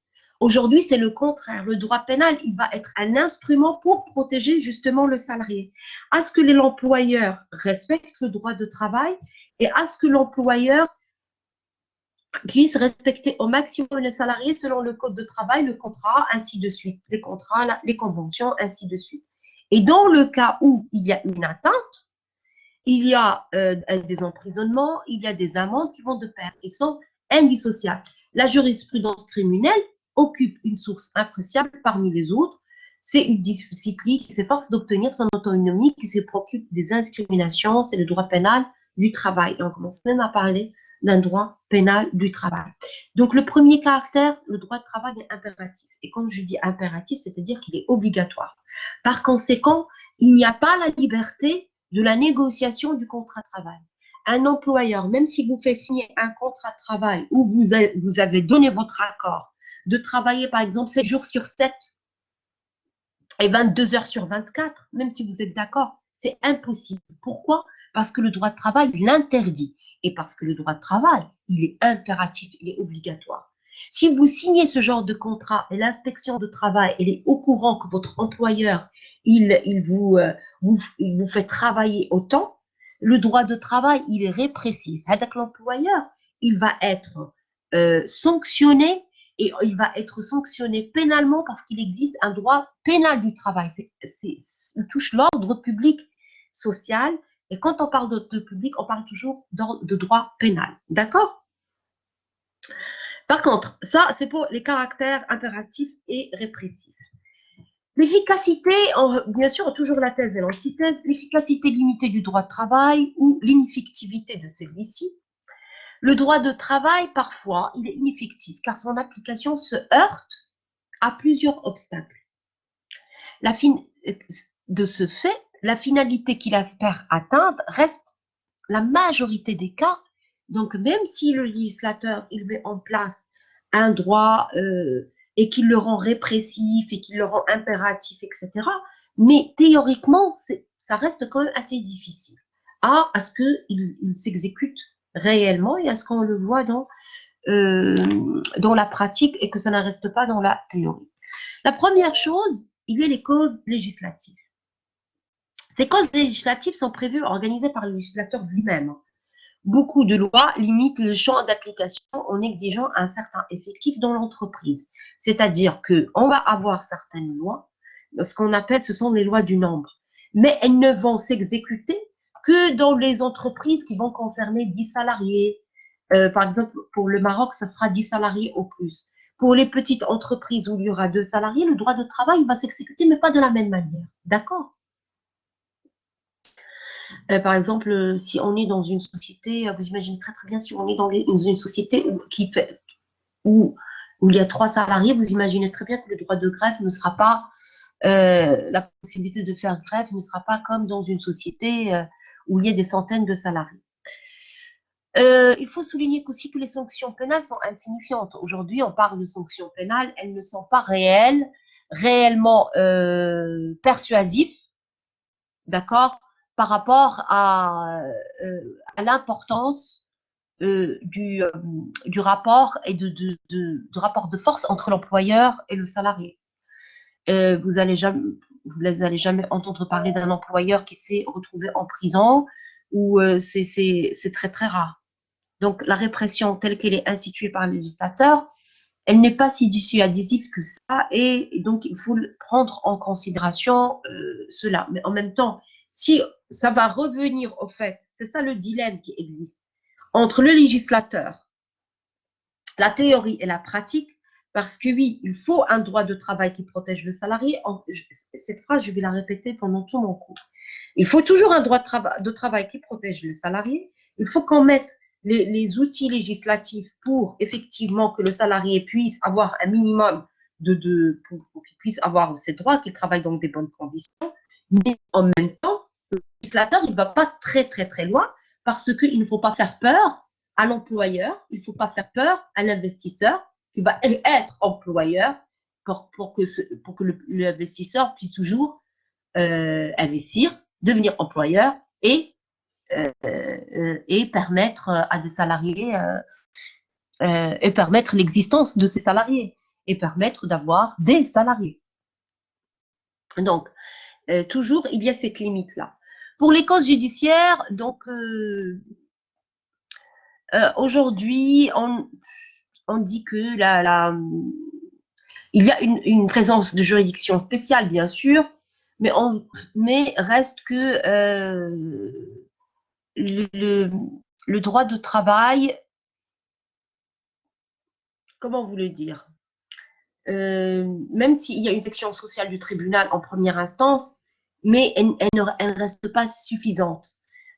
Aujourd'hui, c'est le contraire. Le droit pénal, il va être un instrument pour protéger justement le salarié. À ce que l'employeur respecte le droit de travail et à ce que l'employeur puisse respecter au maximum les salariés selon le code de travail, le contrat, ainsi de suite. Les contrats, les conventions, ainsi de suite. Et dans le cas où il y a une atteinte, il y a des emprisonnements, il y a des amendes qui vont de pair. Et indissociable. La jurisprudence criminelle occupe une source appréciable parmi les autres. C'est une discipline qui s'efforce d'obtenir son autonomie, qui se préoccupe des discriminations, c'est le droit pénal du travail. Et on commence même à parler d'un droit pénal du travail. Donc, le premier caractère, le droit de travail est impératif. Et quand je dis impératif, c'est-à-dire qu'il est obligatoire. Par conséquent, il n'y a pas la liberté de la négociation du contrat de travail. Un employeur, même si vous fait signer un contrat de travail où vous avez donné votre accord de travailler, par exemple, 7 jours sur 7 et 22 heures sur 24, même si vous êtes d'accord, c'est impossible. Pourquoi? Parce que le droit de travail l'interdit. Et parce que le droit de travail, il est impératif, il est obligatoire. Si vous signez ce genre de contrat et l'inspection de travail, elle est au courant que votre employeur, il vous fait travailler autant, le droit de travail, il est répressif. Avec l'employeur, il va être sanctionné et il va être sanctionné pénalement parce qu'il existe un droit pénal du travail. Il touche l'ordre public social. Et quand on parle d'ordre public, on parle toujours de droit pénal. D'accord? Par contre, ça, c'est pour les caractères impératifs et répressifs. L'efficacité, bien sûr, toujours la thèse et l'antithèse, l'efficacité limitée du droit de travail ou l'ineffectivité de celui-ci. Le droit de travail, parfois, il est ineffectif car son application se heurte à plusieurs obstacles. De ce fait, la finalité qu'il espère atteindre reste la majorité des cas. Donc, même si le législateur il met en place un droit et qu'il le rend répressif et qu'il le rend impératif, etc., mais théoriquement, ça reste quand même assez difficile à ce qu'il s'exécute réellement et à ce qu'on le voit dans la pratique et que ça ne reste pas dans la théorie. La première chose, il y a les causes législatives. Ces causes législatives sont prévues, organisées par le législateur lui-même. Beaucoup de lois limitent le champ d'application en exigeant un certain effectif dans l'entreprise. C'est-à-dire qu'on va avoir certaines lois, ce qu'on appelle, ce sont les lois du nombre, mais elles ne vont s'exécuter que dans les entreprises qui vont concerner 10 salariés. Par exemple, pour le Maroc, ça sera 10 salariés au plus. Pour les petites entreprises où il y aura 2 salariés, le droit de travail va s'exécuter, mais pas de la même manière. D'accord? Par exemple, si on est dans une société, vous imaginez très très bien, si on est dans une société où il y a 3 salariés, vous imaginez très bien que le droit de grève ne sera pas, la possibilité de faire grève ne sera pas comme dans une société où il y a des centaines de salariés. Il faut souligner aussi que les sanctions pénales sont insignifiantes. Aujourd'hui, on parle de sanctions pénales, elles ne sont pas réellement persuasives, d'accord, par rapport à l'importance du rapport et du rapport de force entre l'employeur et le salarié. Vous n'allez jamais entendre parler d'un employeur qui s'est retrouvé en prison, ou c'est très très rare. Donc, la répression telle qu'elle est instituée par le législateur, elle n'est pas si dissuasive que ça, et donc il faut prendre en considération cela. Mais en même temps, si ça va revenir au fait, c'est ça le dilemme qui existe, entre le législateur, la théorie et la pratique, parce que oui, il faut un droit de travail qui protège le salarié. Cette phrase, je vais la répéter pendant tout mon cours. Il faut toujours un droit de travail qui protège le salarié. Il faut qu'on mette les outils législatifs pour effectivement que le salarié puisse avoir un minimum pour qu'il puisse avoir ses droits, qu'il travaille dans des bonnes conditions. Mais en même temps, le législateur, il ne va pas très, très, très loin parce qu'il ne faut pas faire peur à l'employeur, il ne faut pas faire peur à l'investisseur qui va être employeur pour que l'investisseur puisse toujours investir, devenir employeur et permettre à des salariés et permettre l'existence de ces salariés et permettre d'avoir des salariés. Donc, toujours, il y a cette limite-là. Pour les causes judiciaires, donc, aujourd'hui, on dit que il y a une présence de juridiction spéciale, bien sûr, mais reste que le droit de travail comment vous le dire, même s'il y a une section sociale du tribunal en première instance, mais elle ne reste pas suffisante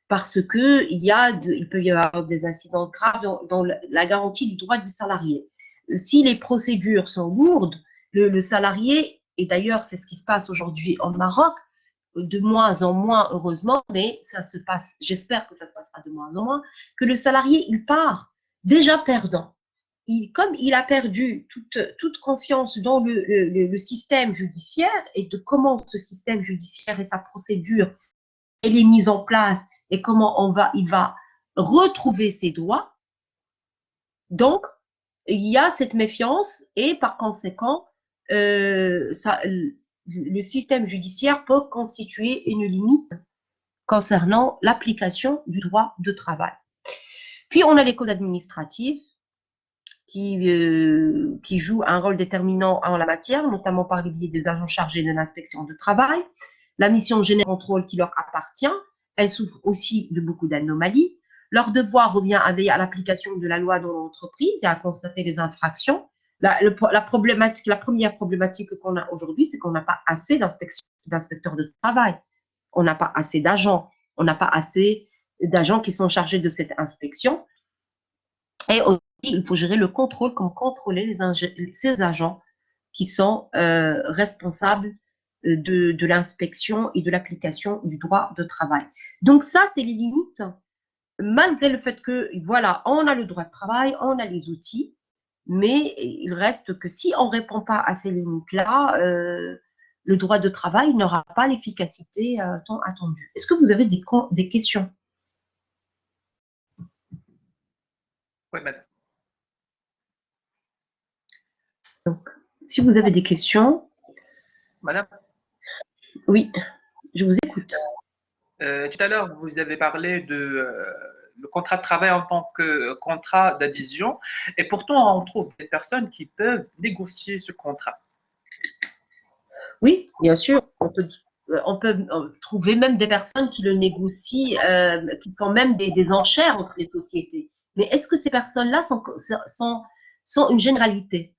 parce que il peut y avoir des incidences graves dans la garantie du droit du salarié. Si les procédures sont lourdes, le salarié, et d'ailleurs c'est ce qui se passe aujourd'hui au Maroc, de moins en moins heureusement, mais ça se passe, j'espère que ça se passera de moins en moins, que le salarié, il part déjà perdant. Comme il a perdu toute confiance dans le système judiciaire et de comment ce système judiciaire et sa procédure elle est mise en place et comment il va retrouver ses droits. Donc, il y a cette méfiance et par conséquent, le système judiciaire peut constituer une limite concernant l'application du droit de travail. Puis, on a les causes administratives qui jouent un rôle déterminant en la matière, notamment par le biais des agents chargés de l'inspection de travail. La mission générale de contrôle qui leur appartient, elle souffre aussi de beaucoup d'anomalies. Leur devoir revient à veiller à l'application de la loi dans l'entreprise et à constater les infractions. La première problématique qu'on a aujourd'hui, c'est qu'on n'a pas assez d'inspecteurs de travail. On n'a pas assez d'agents. On n'a pas assez d'agents qui sont chargés de cette inspection. Et aussi, il faut gérer le contrôle, comme contrôler ces agents qui sont responsables de l'inspection et de l'application du droit de travail. Donc ça, c'est les limites, malgré le fait que, voilà, on a le droit de travail, on a les outils, mais il reste que si on ne répond pas à ces limites-là, le droit de travail n'aura pas l'efficacité tant attendue. Est-ce que vous avez des questions? Oui, madame. Donc, si vous avez des questions. Madame, oui, je vous écoute. tout à l'heure, vous avez parlé de le contrat de travail en tant que contrat d'adhésion, et pourtant, on trouve des personnes qui peuvent négocier ce contrat. Oui, bien sûr, on peut trouver même des personnes qui le négocient, qui font même des enchères entre les sociétés. Mais est-ce que ces personnes-là sont une généralité?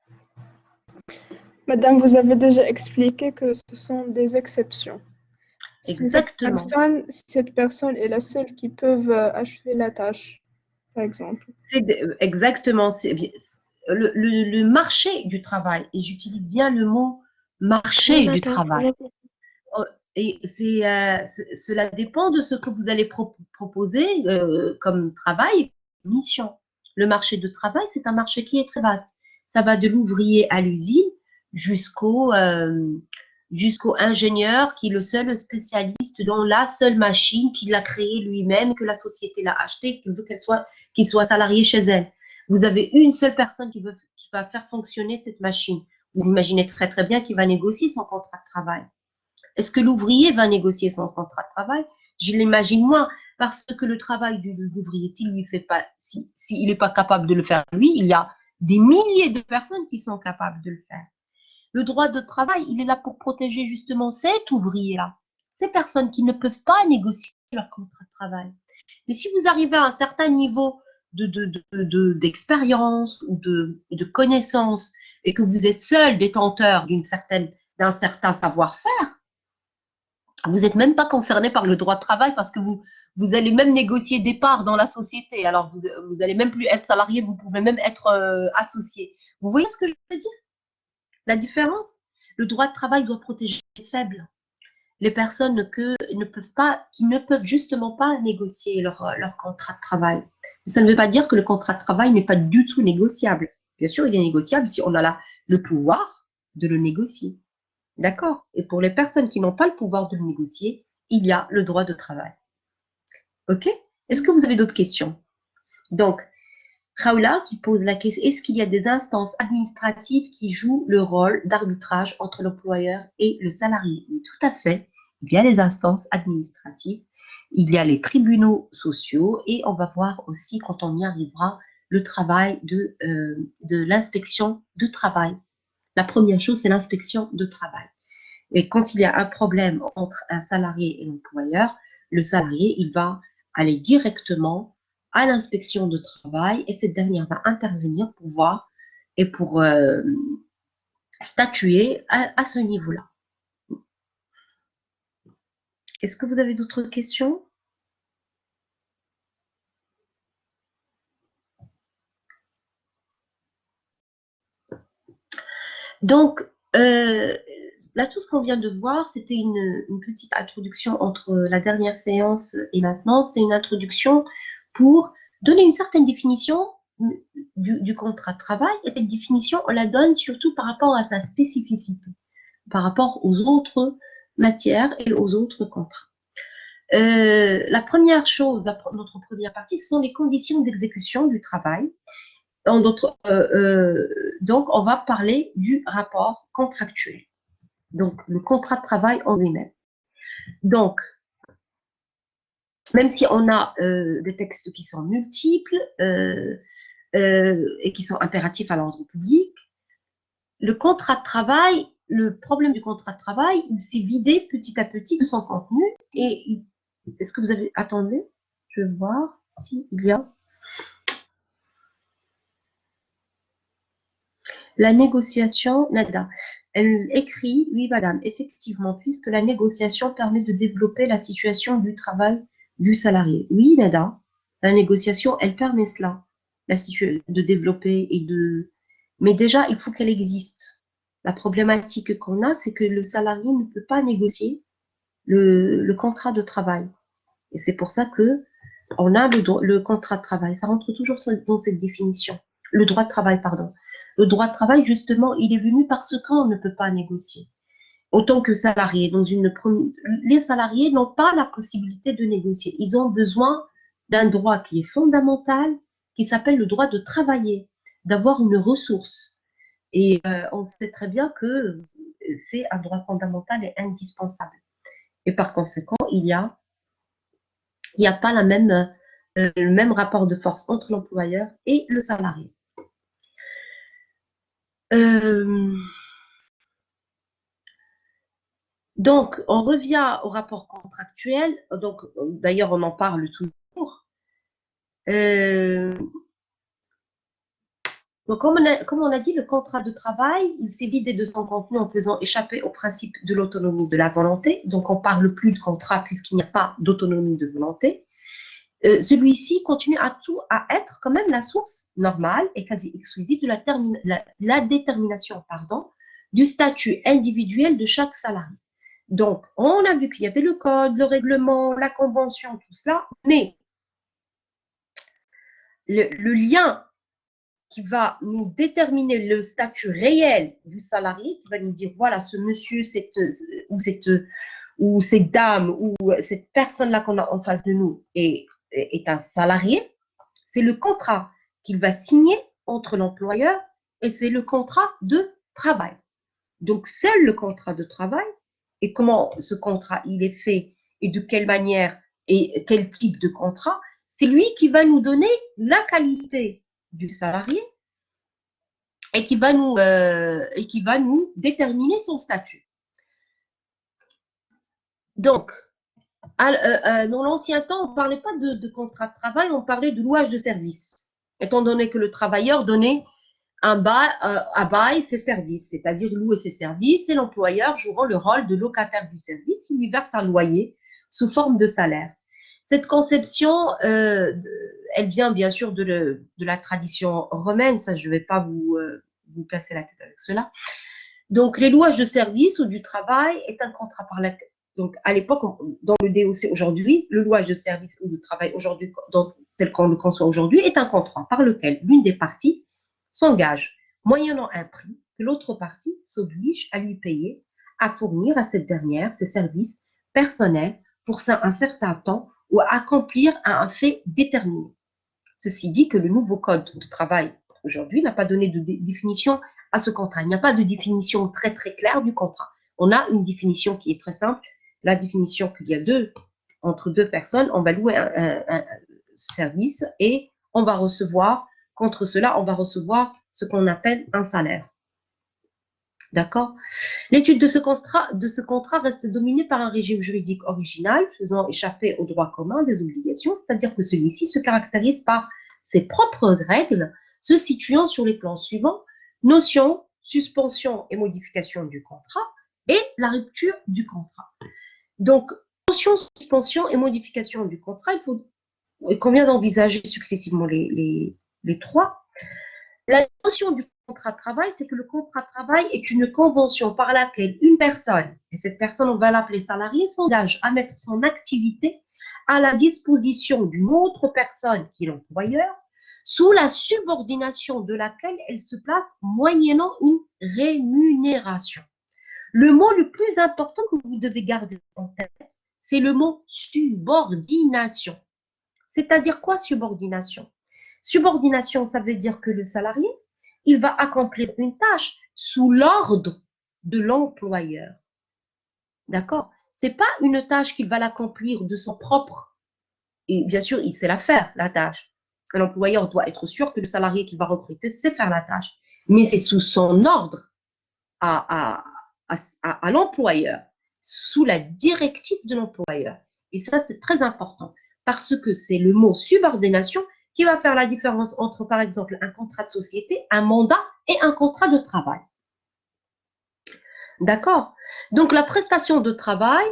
Madame, vous avez déjà expliqué que ce sont des exceptions. Exactement. Si cette personne est la seule qui peut achever la tâche, par exemple. Exactement. Le marché du travail, et j'utilise bien le mot marché Oui, du madame, travail. Et cela dépend de ce que vous allez proposer comme travail, mission. Le marché de travail, c'est un marché qui est très vaste. Ça va de l'ouvrier à l'usine jusqu'au ingénieur qui est le seul spécialiste dans la seule machine qu'il a créée lui-même, que la société l'a achetée, qu'il veut qu'il soit salarié chez elle. Vous avez une seule personne qui va faire fonctionner cette machine. Vous imaginez très très bien qu'il va négocier son contrat de travail. Est-ce que l'ouvrier va négocier son contrat de travail? Je l'imagine moins, parce que le travail de l'ouvrier, s'il n'est pas capable de le faire lui, il y a des milliers de personnes qui sont capables de le faire. Le droit de travail, il est là pour protéger justement cet ouvrier-là, ces personnes qui ne peuvent pas négocier leur contrat de travail. Mais si vous arrivez à un certain niveau d'expérience ou de connaissance et que vous êtes seul détenteur d'un certain savoir-faire, vous n'êtes même pas concerné par le droit de travail parce que vous allez même négocier des parts dans la société. Alors, vous n'allez même plus être salarié, vous pouvez même être associé. Vous voyez ce que je veux dire? La différence? Le droit de travail doit protéger les faibles, les personnes qui ne peuvent justement pas négocier leur contrat de travail. Ça ne veut pas dire que le contrat de travail n'est pas du tout négociable. Bien sûr, il est négociable si on a le pouvoir de le négocier. D'accord? Et pour les personnes qui n'ont pas le pouvoir de le négocier, il y a le droit de travail. OK? Est-ce que vous avez d'autres questions? Donc, Raoula qui pose la question, est-ce qu'il y a des instances administratives qui jouent le rôle d'arbitrage entre l'employeur et le salarié? Oui, tout à fait. Il y a les instances administratives, il y a les tribunaux sociaux et on va voir aussi, quand on y arrivera, le travail de l'inspection de travail. La première chose, c'est l'inspection de travail. Et quand il y a un problème entre un salarié et l'employeur, le salarié, il va aller directement à l'inspection de travail et cette dernière va intervenir pour voir et pour statuer à ce niveau-là. Est-ce que vous avez d'autres questions? Donc, la chose qu'on vient de voir, c'était une petite introduction entre la dernière séance et maintenant. C'était une introduction pour donner une certaine définition du contrat de travail. Et cette définition, on la donne surtout par rapport à sa spécificité, par rapport aux autres matières et aux autres contrats. La première chose, notre première partie, ce sont les conditions d'exécution du travail. Donc, on va parler du rapport contractuel. Donc, le contrat de travail en lui-même. Donc, même si on a des textes qui sont multiples et qui sont impératifs à l'ordre public, le contrat de travail, le problème du contrat de travail, il s'est vidé petit à petit de son contenu. Et est-ce que vous avez... Attendez, je vais voir s'il y a... La négociation, Nada. Elle écrit, oui madame, effectivement, puisque la négociation permet de développer la situation du travail du salarié. Oui, Nada, la négociation, elle permet cela, de développer et de... Mais déjà, il faut qu'elle existe. La problématique qu'on a, c'est que le salarié ne peut pas négocier le contrat de travail. Et c'est pour ça que on a le contrat de travail. Ça rentre toujours dans cette définition. Le droit de travail, pardon. Le droit de travail, justement, il est venu parce qu'on ne peut pas négocier. Autant que salariés. Les salariés n'ont pas la possibilité de négocier. Ils ont besoin d'un droit qui est fondamental, qui s'appelle le droit de travailler, d'avoir une ressource. Et on sait très bien que c'est un droit fondamental et indispensable. Et par conséquent, il n'y a pas le même rapport de force entre l'employeur et le salarié. Donc, on revient au rapport contractuel. Donc, d'ailleurs, on en parle toujours. Donc, comme on a dit, le contrat de travail, il s'est vidé de son contenu en faisant échapper au principe de l'autonomie de la volonté. Donc, on ne parle plus de contrat puisqu'il n'y a pas d'autonomie de volonté. Celui-ci continue à être quand même la source normale et quasi exclusive de la détermination du statut individuel de chaque salarié. Donc, on a vu qu'il y avait le code, le règlement, la convention, tout cela, mais le lien qui va nous déterminer le statut réel du salarié, qui va nous dire, voilà, ce monsieur, ou cette dame, ou cette personne-là qu'on a en face de nous est un salarié, c'est le contrat qu'il va signer entre l'employeur et c'est le contrat de travail. Donc, seul le contrat de travail et comment ce contrat il est fait et de quelle manière et quel type de contrat, c'est lui qui va nous donner la qualité du salarié et qui va nous déterminer son statut. Donc, dans l'ancien temps, on ne parlait pas de contrat de travail, on parlait de louage de service, étant donné que le travailleur donnait un bail ses services, c'est-à-dire louer ses services, et l'employeur jouant le rôle de locataire du service, il lui verse un loyer sous forme de salaire. Cette conception, elle vient bien sûr de la tradition romaine, ça je ne vais pas vous casser la tête avec cela. Donc, les louages de service ou du travail est un contrat par lequel, donc à l'époque, dans le DOC aujourd'hui, le louage de service ou de travail aujourd'hui, tel qu'on le conçoit aujourd'hui, est un contrat par lequel l'une des parties s'engage, moyennant un prix que l'autre partie s'oblige à lui payer, à fournir à cette dernière ses services personnels pour un certain temps ou à accomplir un fait déterminé. Ceci dit que le nouveau code de travail aujourd'hui n'a pas donné de définition à ce contrat. Il n'y a pas de définition très très claire du contrat. On a une définition qui est très simple, la définition qu'il y a entre deux personnes, on va louer un service et on va recevoir, contre cela, on va recevoir ce qu'on appelle un salaire. D'accord? L'étude de ce contrat reste dominée par un régime juridique original faisant échapper au droit commun des obligations, c'est-à-dire que celui-ci se caractérise par ses propres règles, se situant sur les plans suivants. notion, suspension et modification du contrat et la rupture du contrat. Donc, notion, suspension et modification du contrat, il convient d'envisager successivement les trois. La notion du contrat de travail, c'est que le contrat de travail est une convention par laquelle une personne, et cette personne, on va l'appeler salarié, s'engage à mettre son activité à la disposition d'une autre personne qui est l'employeur, sous la subordination de laquelle elle se place moyennant une rémunération. Le mot le plus important que vous devez garder en tête, c'est le mot subordination. C'est-à-dire quoi subordination? Subordination, ça veut dire que le salarié, il va accomplir une tâche sous l'ordre de l'employeur. D'accord? C'est pas une tâche qu'il va l'accomplir de son propre. Et bien sûr, il sait la faire, la tâche. L'employeur doit être sûr que le salarié qu'il va recruter sait faire la tâche. Mais c'est sous son ordre à l'employeur, sous la directive de l'employeur. Et ça, c'est très important parce que c'est le mot subordination qui va faire la différence entre, par exemple, un contrat de société, un mandat et un contrat de travail. D'accord? Donc, la prestation de travail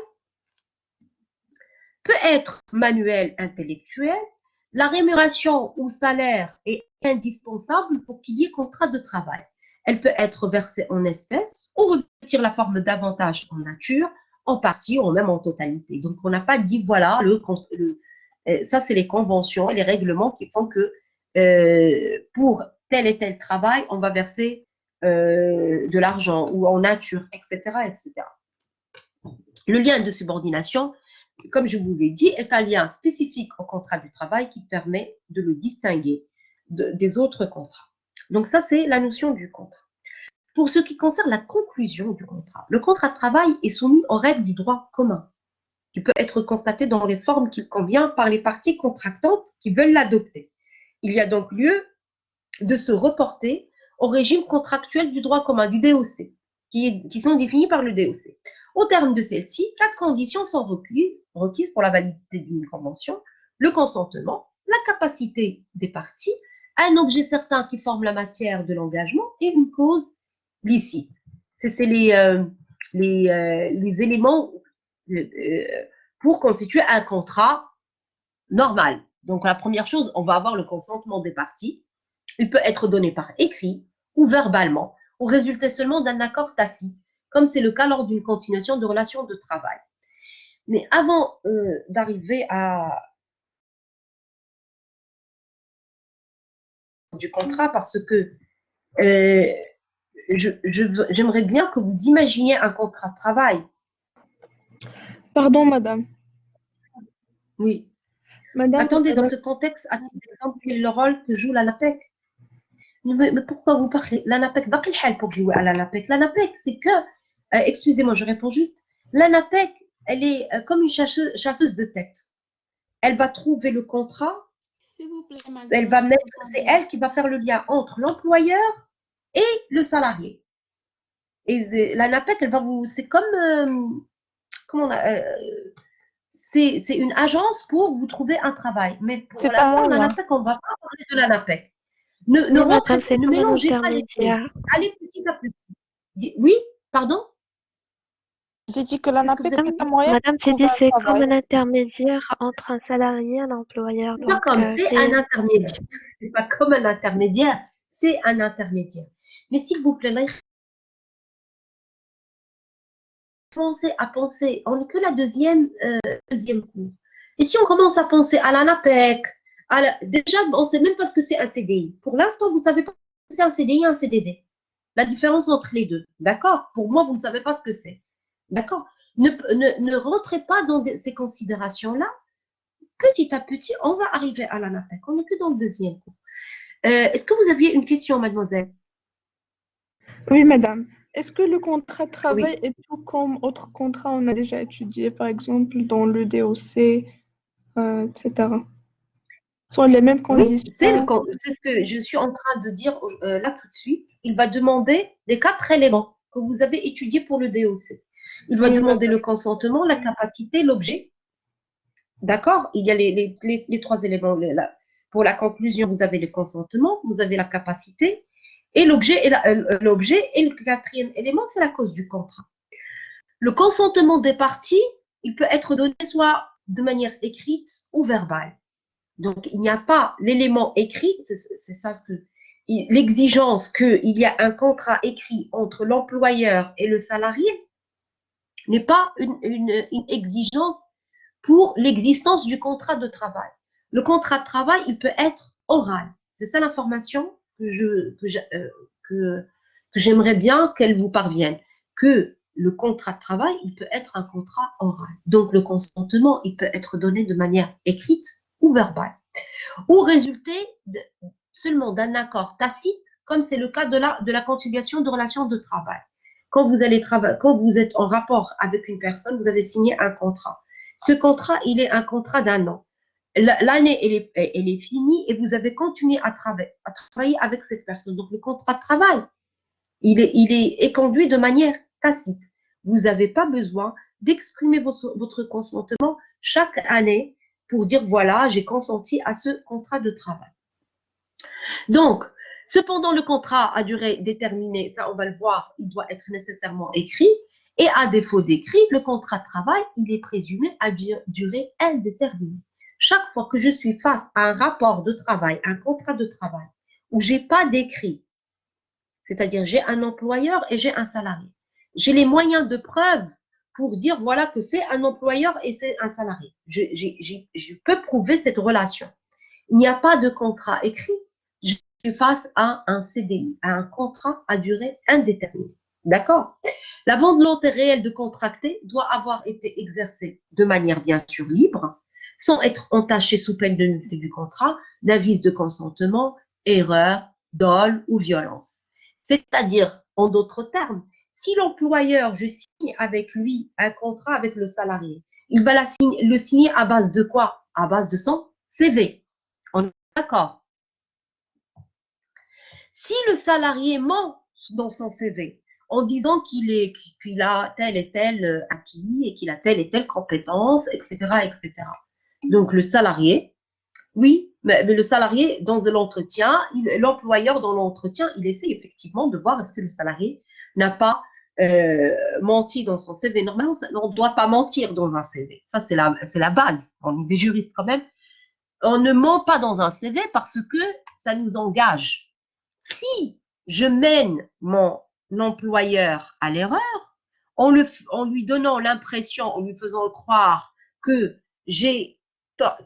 peut être manuelle, intellectuelle. La rémunération ou salaire est indispensable pour qu'il y ait contrat de travail. Elle peut être versée en espèces ou revêtir la forme d'avantage en nature, en partie ou même en totalité. Donc, on n'a pas dit, voilà, ça, c'est les conventions et les règlements qui font que pour tel et tel travail, on va verser de l'argent ou en nature, etc., etc. Le lien de subordination, comme je vous ai dit, est un lien spécifique au contrat du travail qui permet de le distinguer des autres contrats. Donc ça, c'est la notion du contrat. Pour ce qui concerne la conclusion du contrat, le contrat de travail est soumis aux règles du droit commun, qui peut être constaté dans les formes qu'il convient par les parties contractantes qui veulent l'adopter. Il y a donc lieu de se reporter au régime contractuel du droit commun, du DOC, qui sont définis par le DOC. Au terme de celle-ci, 4 conditions sont requises pour la validité d'une convention: le consentement, la capacité des parties, un objet certain qui forme la matière de l'engagement et une cause licite. C'est les éléments pour constituer un contrat normal. Donc, la première chose, on va avoir le consentement des parties. Il peut être donné par écrit ou verbalement, ou résulter seulement d'un accord tacite, comme c'est le cas lors d'une continuation de relations de travail. Mais avant d'arriver à du contrat, parce que j'aimerais bien que vous imaginiez un contrat de travail. Pardon, madame. Oui. Madame, Attendez, dans ce contexte, à titre d'exemple, quel est le rôle que joue l'ANAPEC? Mais pourquoi vous parlez? L'ANAPEC, pas quel hal pour jouer à l'ANAPEC. L'ANAPEC, c'est que, excusez-moi, je réponds juste. L'ANAPEC, elle est comme une chasseuse de tête. Elle va trouver le contrat. S'il vous plaît, madame. Elle va mettre, c'est elle qui va faire le lien entre l'employeur et le salarié. Et l'ANAPEC, elle va vous, c'est comme, comment c'est une agence pour vous trouver un travail. Mais pour C'est l'instant, pas moi. l'ANAPEC, on ne va pas parler de l'ANAPEC. Oui, madame, c'est Ne comme un mélangez pas les choses. intermédiaire. Allez petit à petit. Oui, pardon? J'ai dit que Qu'est-ce que l'ANAPEC vous avez est dit? un moyen Madame, pour j'ai dit trouver un c'est comme travail. un intermédiaire entre un salarié et un employeur. C'est pas Donc, comme, c'est c'est un intermédiaire. C'est pas comme un intermédiaire, c'est un intermédiaire. Mais s'il vous plaît, là, commencez à penser, on n'est que la deuxième cours. Et si on commence à penser à l'ANAPEC, déjà, on ne sait même pas ce que c'est un CDI. Pour l'instant, vous ne savez pas ce que c'est un CDI et un CDD. La différence entre les deux. D'accord? Pour moi, vous ne savez pas ce que c'est. D'accord? Ne rentrez pas dans ces considérations-là. Petit à petit, on va arriver à l'ANAPEC. On n'est que dans le deuxième cours. Est-ce que vous aviez une question, mademoiselle? Oui, madame. Est-ce que le contrat de travail Oui. est tout comme autre contrat on a déjà étudié, par exemple, dans le DOC, etc. Sont les mêmes Oui, c'est conditions? ce que je suis en train de dire là tout de suite. Il va demander les 4 éléments que vous avez étudiés pour le DOC. Il va Oui, demander madame. le consentement, la capacité, l'objet. D'accord? Il y a les 3 éléments. Pour la conclusion, vous avez le consentement, vous avez la capacité Et l'objet, et le quatrième élément, c'est la cause du contrat. Le consentement des parties, il peut être donné soit de manière écrite ou verbale. Donc, il n'y a pas l'élément écrit, c'est ça ce que l'exigence qu'il y a un contrat écrit entre l'employeur et le salarié n'est pas une exigence pour l'existence du contrat de travail. Le contrat de travail, il peut être oral. C'est ça l'information que j'aimerais bien qu'elle vous parvienne. Que le contrat de travail, il peut être un contrat oral. Donc, le consentement, il peut être donné de manière écrite ou verbale. Ou résulter seulement d'un accord tacite, comme c'est le cas de la conciliation de relations de travail. Quand vous êtes en rapport avec une personne, vous avez signé un contrat. Ce contrat, il est un contrat d'un an. L'année, elle est finie et vous avez continué à travailler avec cette personne. Donc, le contrat de travail, il est conduit de manière tacite. Vous n'avez pas besoin d'exprimer votre consentement chaque année pour dire, voilà, j'ai consenti à ce contrat de travail. Donc, cependant, le contrat à durée déterminée, ça on va le voir, il doit être nécessairement écrit. Et à défaut d'écrit, le contrat de travail, il est présumé à durée indéterminée. Chaque fois que je suis face à un rapport de travail, un contrat de travail, où j'ai pas d'écrit, c'est-à-dire j'ai un employeur et j'ai un salarié, j'ai les moyens de preuve pour dire voilà que c'est un employeur et c'est un salarié. Je peux prouver cette relation. Il n'y a pas de contrat écrit. Je suis face à un CDI, à un contrat à durée indéterminée. D'accord? La volonté réelle de contracter doit avoir été exercée de manière bien sûr libre, sans être entachée sous peine de nullité du contrat, d'un vice de consentement, erreur, dol ou violence. C'est-à-dire, en d'autres termes, si l'employeur, je signe avec lui un contrat avec le salarié, il va le signer à base de quoi? À base de son CV. On est d'accord. Si le salarié ment dans son CV en disant qu'il a tel et tel acquis et qu'il a telle et telle compétence, etc., etc. Donc, le salarié, oui, mais le salarié, dans l'entretien, l'employeur dans l'entretien, il essaie effectivement de voir est-ce que le salarié n'a pas menti dans son CV. Normalement, on ne doit pas mentir dans un CV. Ça, c'est la base. On est des juristes quand même. On ne ment pas dans un CV parce que ça nous engage. Si je mène mon employeur à l'erreur, en lui donnant l'impression, en lui faisant croire que j'ai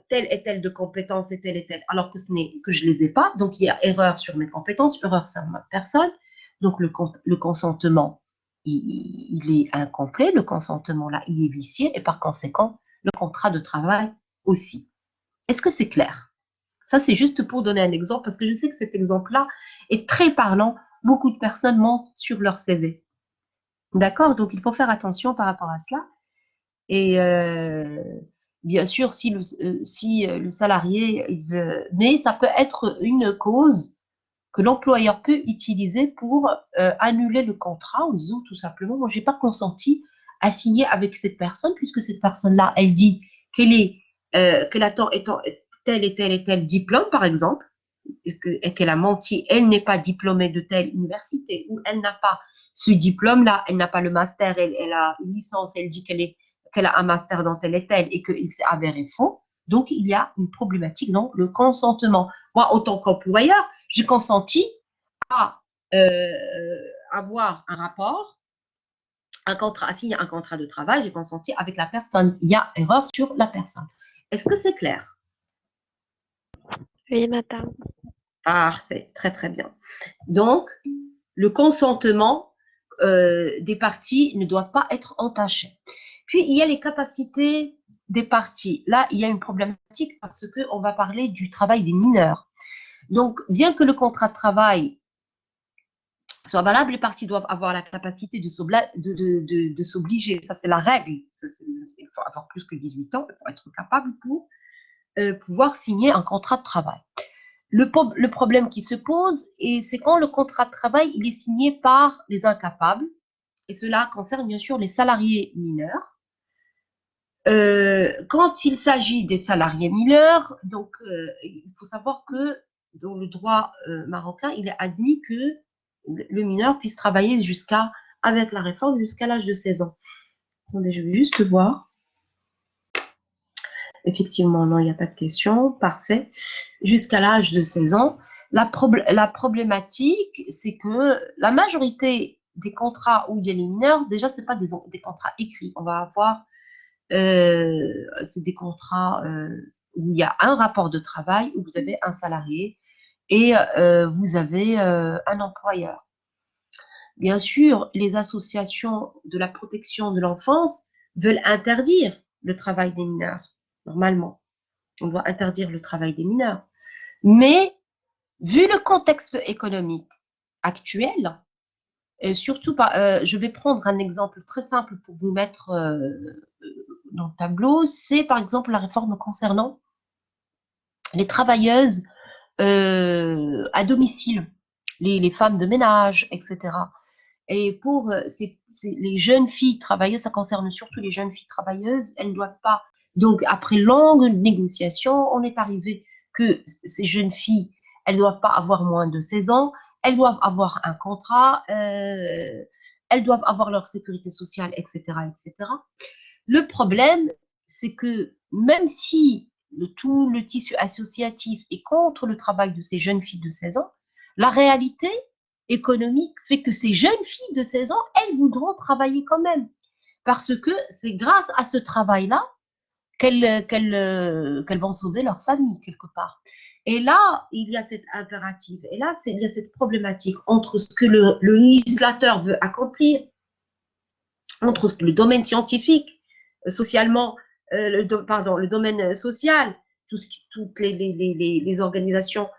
telle et telle de compétences et telle, alors que je ne les ai pas, donc il y a erreur sur mes compétences, erreur sur ma personne, donc le consentement, il est incomplet, le consentement là, il est vicié, et par conséquent, le contrat de travail aussi. Est-ce que c'est clair? Ça, c'est juste pour donner un exemple, parce que je sais que cet exemple-là est très parlant. Beaucoup de personnes mentent sur leur CV. D'accord? Donc, il faut faire attention par rapport à cela. Et bien sûr, si le salarié, mais ça peut être une cause que l'employeur peut utiliser pour annuler le contrat en disant tout simplement, moi, je n'ai pas consenti à signer avec cette personne, puisque cette personne-là, elle dit qu'elle attend tel et tel et tel diplôme, par exemple, et qu'elle a menti, elle n'est pas diplômée de telle université, ou elle n'a pas ce diplôme-là, elle n'a pas le master, elle a une licence, elle dit qu'elle a un master dans tel et tel, et qu'il s'est avéré faux. Donc, il y a une problématique dans le consentement. Moi, en tant qu'employeur, j'ai consenti à avoir un rapport, à signer un contrat de travail, j'ai consenti avec la personne. Il y a erreur sur la personne. Est-ce que c'est clair? Oui, madame. Parfait, très très bien. Donc, le consentement des parties ne doit pas être entaché. Puis, il y a les capacités des parties. Là, il y a une problématique parce qu'on va parler du travail des mineurs. Donc, bien que le contrat de travail soit valable, les parties doivent avoir la capacité de s'obliger. Ça, c'est la règle. Il faut avoir plus que 18 ans pour être capable pour pouvoir signer un contrat de travail. Le problème qui se pose, c'est quand le contrat de travail il est signé par les incapables, et cela concerne bien sûr les salariés mineurs. Quand il s'agit des salariés mineurs, donc il faut savoir que dans le droit marocain, il est admis que le mineur puisse travailler avec la réforme, jusqu'à l'âge de 16 ans. Attendez, je vais juste voir. Effectivement, non, il n'y a pas de question. Parfait. Jusqu'à l'âge de 16 ans. La problématique, c'est que la majorité des contrats où il y a les mineurs, déjà, ce n'est pas des contrats écrits. On va avoir, c'est des contrats où il y a un rapport de travail, où vous avez un salarié et vous avez un employeur. Bien sûr, les associations de la protection de l'enfance veulent interdire le travail des mineurs, normalement. On doit interdire le travail des mineurs. Mais, vu le contexte économique actuel, et surtout, je vais prendre un exemple très simple pour vous mettre dans le tableau, c'est par exemple la réforme concernant les travailleuses à domicile, les femmes de ménage, etc. Et pour les jeunes filles travailleuses, ça concerne surtout les jeunes filles travailleuses, elles ne doivent pas. Donc, après longue négociation, on est arrivé que ces jeunes filles, elles ne doivent pas avoir moins de 16 ans, elles doivent avoir un contrat, elles doivent avoir leur sécurité sociale, etc., etc. Le problème, c'est que même si tout le tissu associatif est contre le travail de ces jeunes filles de 16 ans, la réalité économique fait que ces jeunes filles de 16 ans, elles voudront travailler quand même. Parce que c'est grâce à ce travail-là qu'elles vont sauver leur famille quelque part. Et là, il y a cet impératif. Et là, il y a cette problématique entre ce que le législateur veut accomplir, entre le domaine scientifique, socialement, le domaine social, toutes les organisations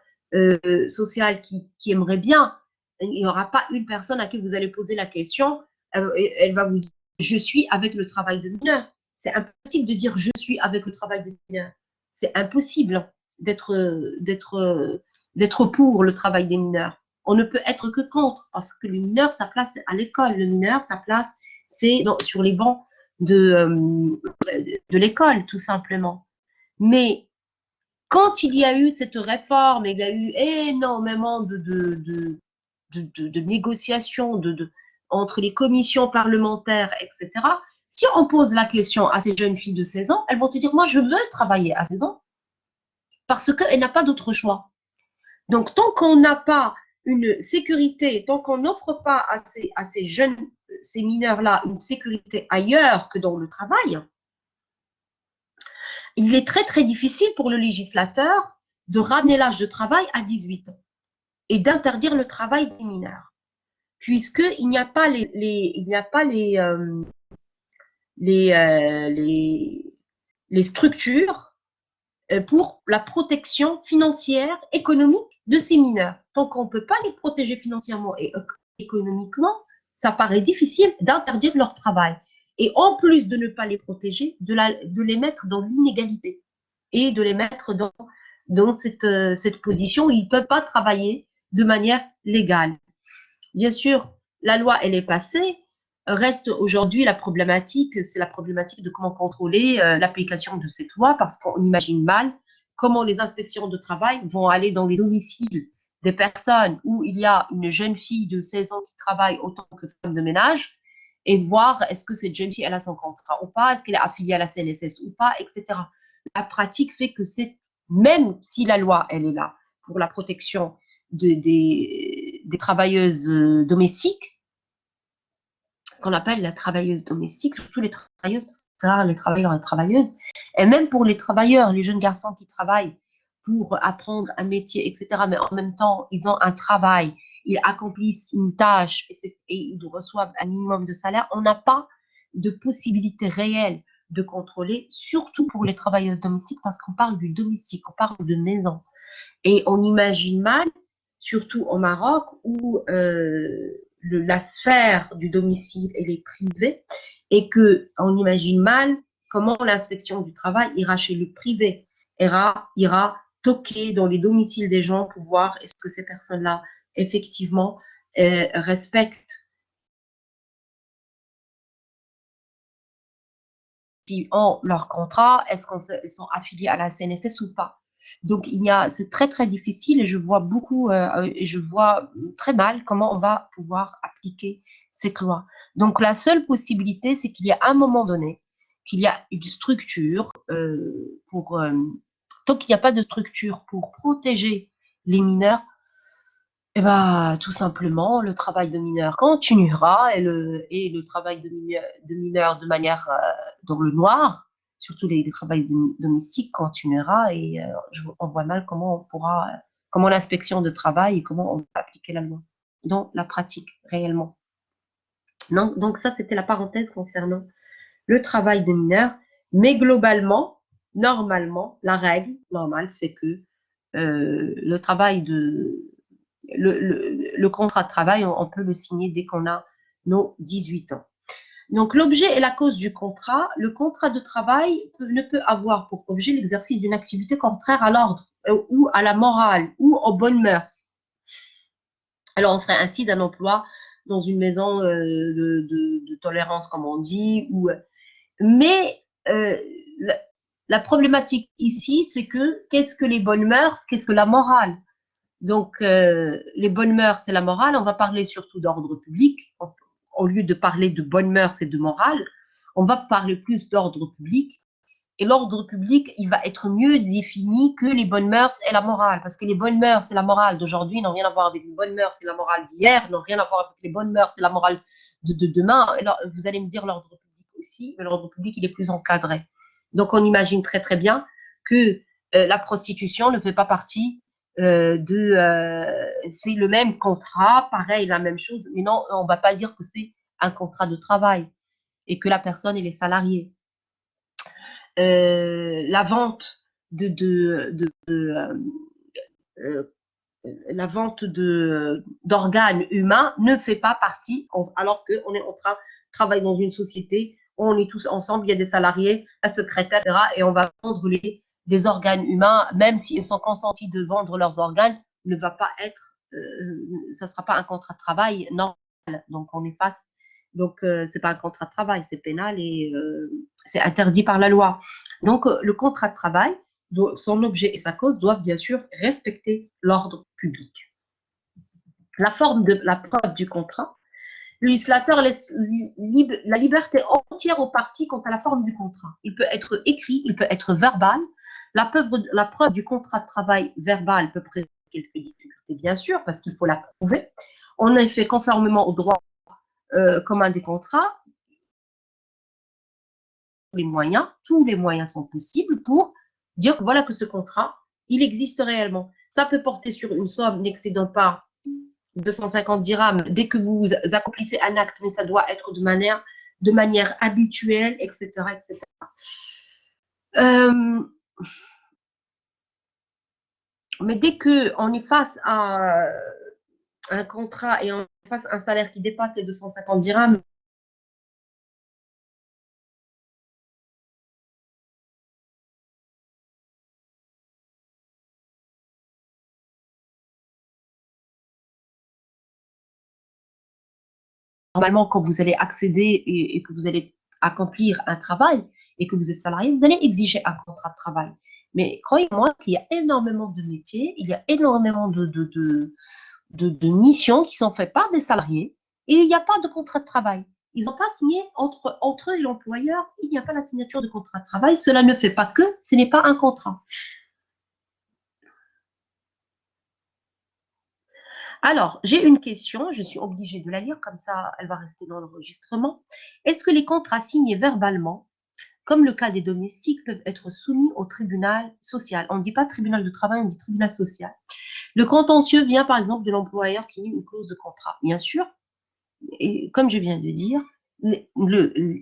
sociales qui aimeraient bien. Il n'y aura pas une personne à qui vous allez poser la question, elle va vous dire je suis avec le travail de mineur. C'est impossible de dire je suis avec le travail de mineur. C'est impossible d'être pour le travail des mineurs. On ne peut être que contre, parce que le mineur, sa place à l'école. Le mineur, sa place, c'est sur les bancs de l'école, tout simplement. Mais quand il y a eu cette réforme, il y a eu énormément de négociations entre les commissions parlementaires, etc. Si on pose la question à ces jeunes filles de 16 ans, elles vont te dire, moi, je veux travailler à 16 ans parce qu'elle n'a pas d'autre choix. Donc, tant qu'on n'a pas une sécurité, tant qu'on n'offre pas à ces jeunes, ces mineurs-là, une sécurité ailleurs que dans le travail, il est très, très difficile pour le législateur de ramener l'âge de travail à 18 ans et d'interdire le travail des mineurs, puisqu'il n'y a pas les structures pour la protection financière, économique de ces mineurs. Tant qu'on ne peut pas les protéger financièrement et économiquement, ça paraît difficile d'interdire leur travail. Et en plus de ne pas les protéger, de les mettre dans l'inégalité et de les mettre dans cette position où ils ne peuvent pas travailler de manière légale. Bien sûr, la loi, elle est passée. Reste aujourd'hui la problématique, c'est la problématique de comment contrôler l'application de cette loi, parce qu'on imagine mal comment les inspections de travail vont aller dans les domiciles des personnes où il y a une jeune fille de 16 ans qui travaille autant que femme de ménage et voir est-ce que cette jeune fille elle a son contrat ou pas, est-ce qu'elle est affiliée à la CNSS ou pas, etc. La pratique fait que même si la loi elle est là pour la protection des travailleuses domestiques, ce qu'on appelle la travailleuse domestique, surtout les travailleuses, parce que c'est rare les travailleurs et les travailleuses, et même pour les travailleurs, les jeunes garçons qui travaillent pour apprendre un métier, etc., mais en même temps, ils ont un travail, ils accomplissent une tâche et ils reçoivent un minimum de salaire, on n'a pas de possibilité réelle de contrôler, surtout pour les travailleuses domestiques, parce qu'on parle du domestique, on parle de maison. Et on imagine mal, surtout au Maroc, où la sphère du domicile elle est privée et qu'on imagine mal comment l'inspection du travail ira chez le privé, ira toquer dans les domiciles des gens pour voir est-ce que ces personnes-là, effectivement, respectent qui ont leur contrat, est-ce qu'ils sont affiliés à la CNSS ou pas. Donc, c'est très, très difficile et je vois et je vois très mal comment on va pouvoir appliquer cette loi. Donc, la seule possibilité, c'est qu'il y a un moment donné, qu'il y a une structure tant qu'il n'y a pas de structure pour protéger les mineurs, eh ben, tout simplement, le travail de mineur continuera et le travail de mineur de manière dans le noir, surtout les travails domestiques continuera et on voit mal comment l'inspection de travail et comment on va appliquer la loi dans la pratique réellement. Donc ça, c'était la parenthèse concernant le travail de mineur, mais globalement, normalement, la règle normale fait que le travail le contrat de travail, on peut le signer dès qu'on a nos 18 ans. Donc, l'objet et la cause du contrat. Le contrat de travail ne peut avoir pour objet l'exercice d'une activité contraire à l'ordre ou à la morale ou aux bonnes mœurs. Alors, on serait ainsi d'un emploi dans une maison de tolérance, comme on dit. Mais la problématique ici, c'est que qu'est-ce que les bonnes mœurs, qu'est-ce que la morale? Donc, les bonnes mœurs, c'est la morale. On va parler surtout d'ordre public. Au lieu de parler de bonnes mœurs et de morale, on va parler plus d'ordre public. Et l'ordre public, il va être mieux défini que les bonnes mœurs et la morale. Parce que les bonnes mœurs et la morale d'aujourd'hui n'ont rien à voir avec les bonnes mœurs et la morale d'hier, n'ont rien à voir avec les bonnes mœurs et la morale de demain. Alors, vous allez me dire l'ordre public aussi, mais l'ordre public, il est plus encadré. Donc, on imagine très, très bien que la prostitution ne fait pas partie c'est le même contrat, pareil, la même chose, mais non, on ne va pas dire que c'est un contrat de travail et que la personne elle est salariée. La vente la vente d'organes humains ne fait pas partie, alors qu'on est en train de travailler dans une société, on est tous ensemble, il y a des salariés, la secrétaire, etc., et on va vendre des organes humains, même s'ils sont consentis de vendre leurs organes, ne va pas être, ça ne sera pas un contrat de travail normal. Donc, on est pas, donc c'est pas un contrat de travail, c'est pénal et c'est interdit par la loi. Donc, le contrat de travail, son objet et sa cause doivent bien sûr respecter l'ordre public. La forme de la preuve du contrat. Le législateur laisse la liberté entière aux parties quant à la forme du contrat. Il peut être écrit, il peut être verbal. La preuve du contrat de travail verbal peut présenter quelques difficultés, bien sûr, parce qu'il faut la prouver. En effet, conformément au droit commun des contrats, tous les moyens sont possibles pour dire voilà que ce contrat, il existe réellement. Ça peut porter sur une somme n'excédant pas 250 dirhams dès que vous accomplissez un acte, mais ça doit être de manière habituelle, etc. etc. Mais dès qu'on est face à un contrat et on est face à un salaire qui dépasse les 250 dirhams, normalement, quand vous allez accéder et que vous allez accomplir un travail et que vous êtes salarié, vous allez exiger un contrat de travail. Mais croyez-moi qu'il y a énormément de métiers, il y a énormément de missions qui sont faites par des salariés et il n'y a pas de contrat de travail. Ils n'ont pas signé entre eux et l'employeur, il n'y a pas la signature de contrat de travail. Cela ne fait pas que ce n'est pas un contrat. Alors, j'ai une question, je suis obligée de la lire, comme ça, elle va rester dans l'enregistrement. Est-ce que les contrats signés verbalement, comme le cas des domestiques, peuvent être soumis au tribunal social? On ne dit pas tribunal de travail, on dit tribunal social. Le contentieux vient, par exemple, de l'employeur qui a une clause de contrat. Bien sûr, et comme je viens de dire, il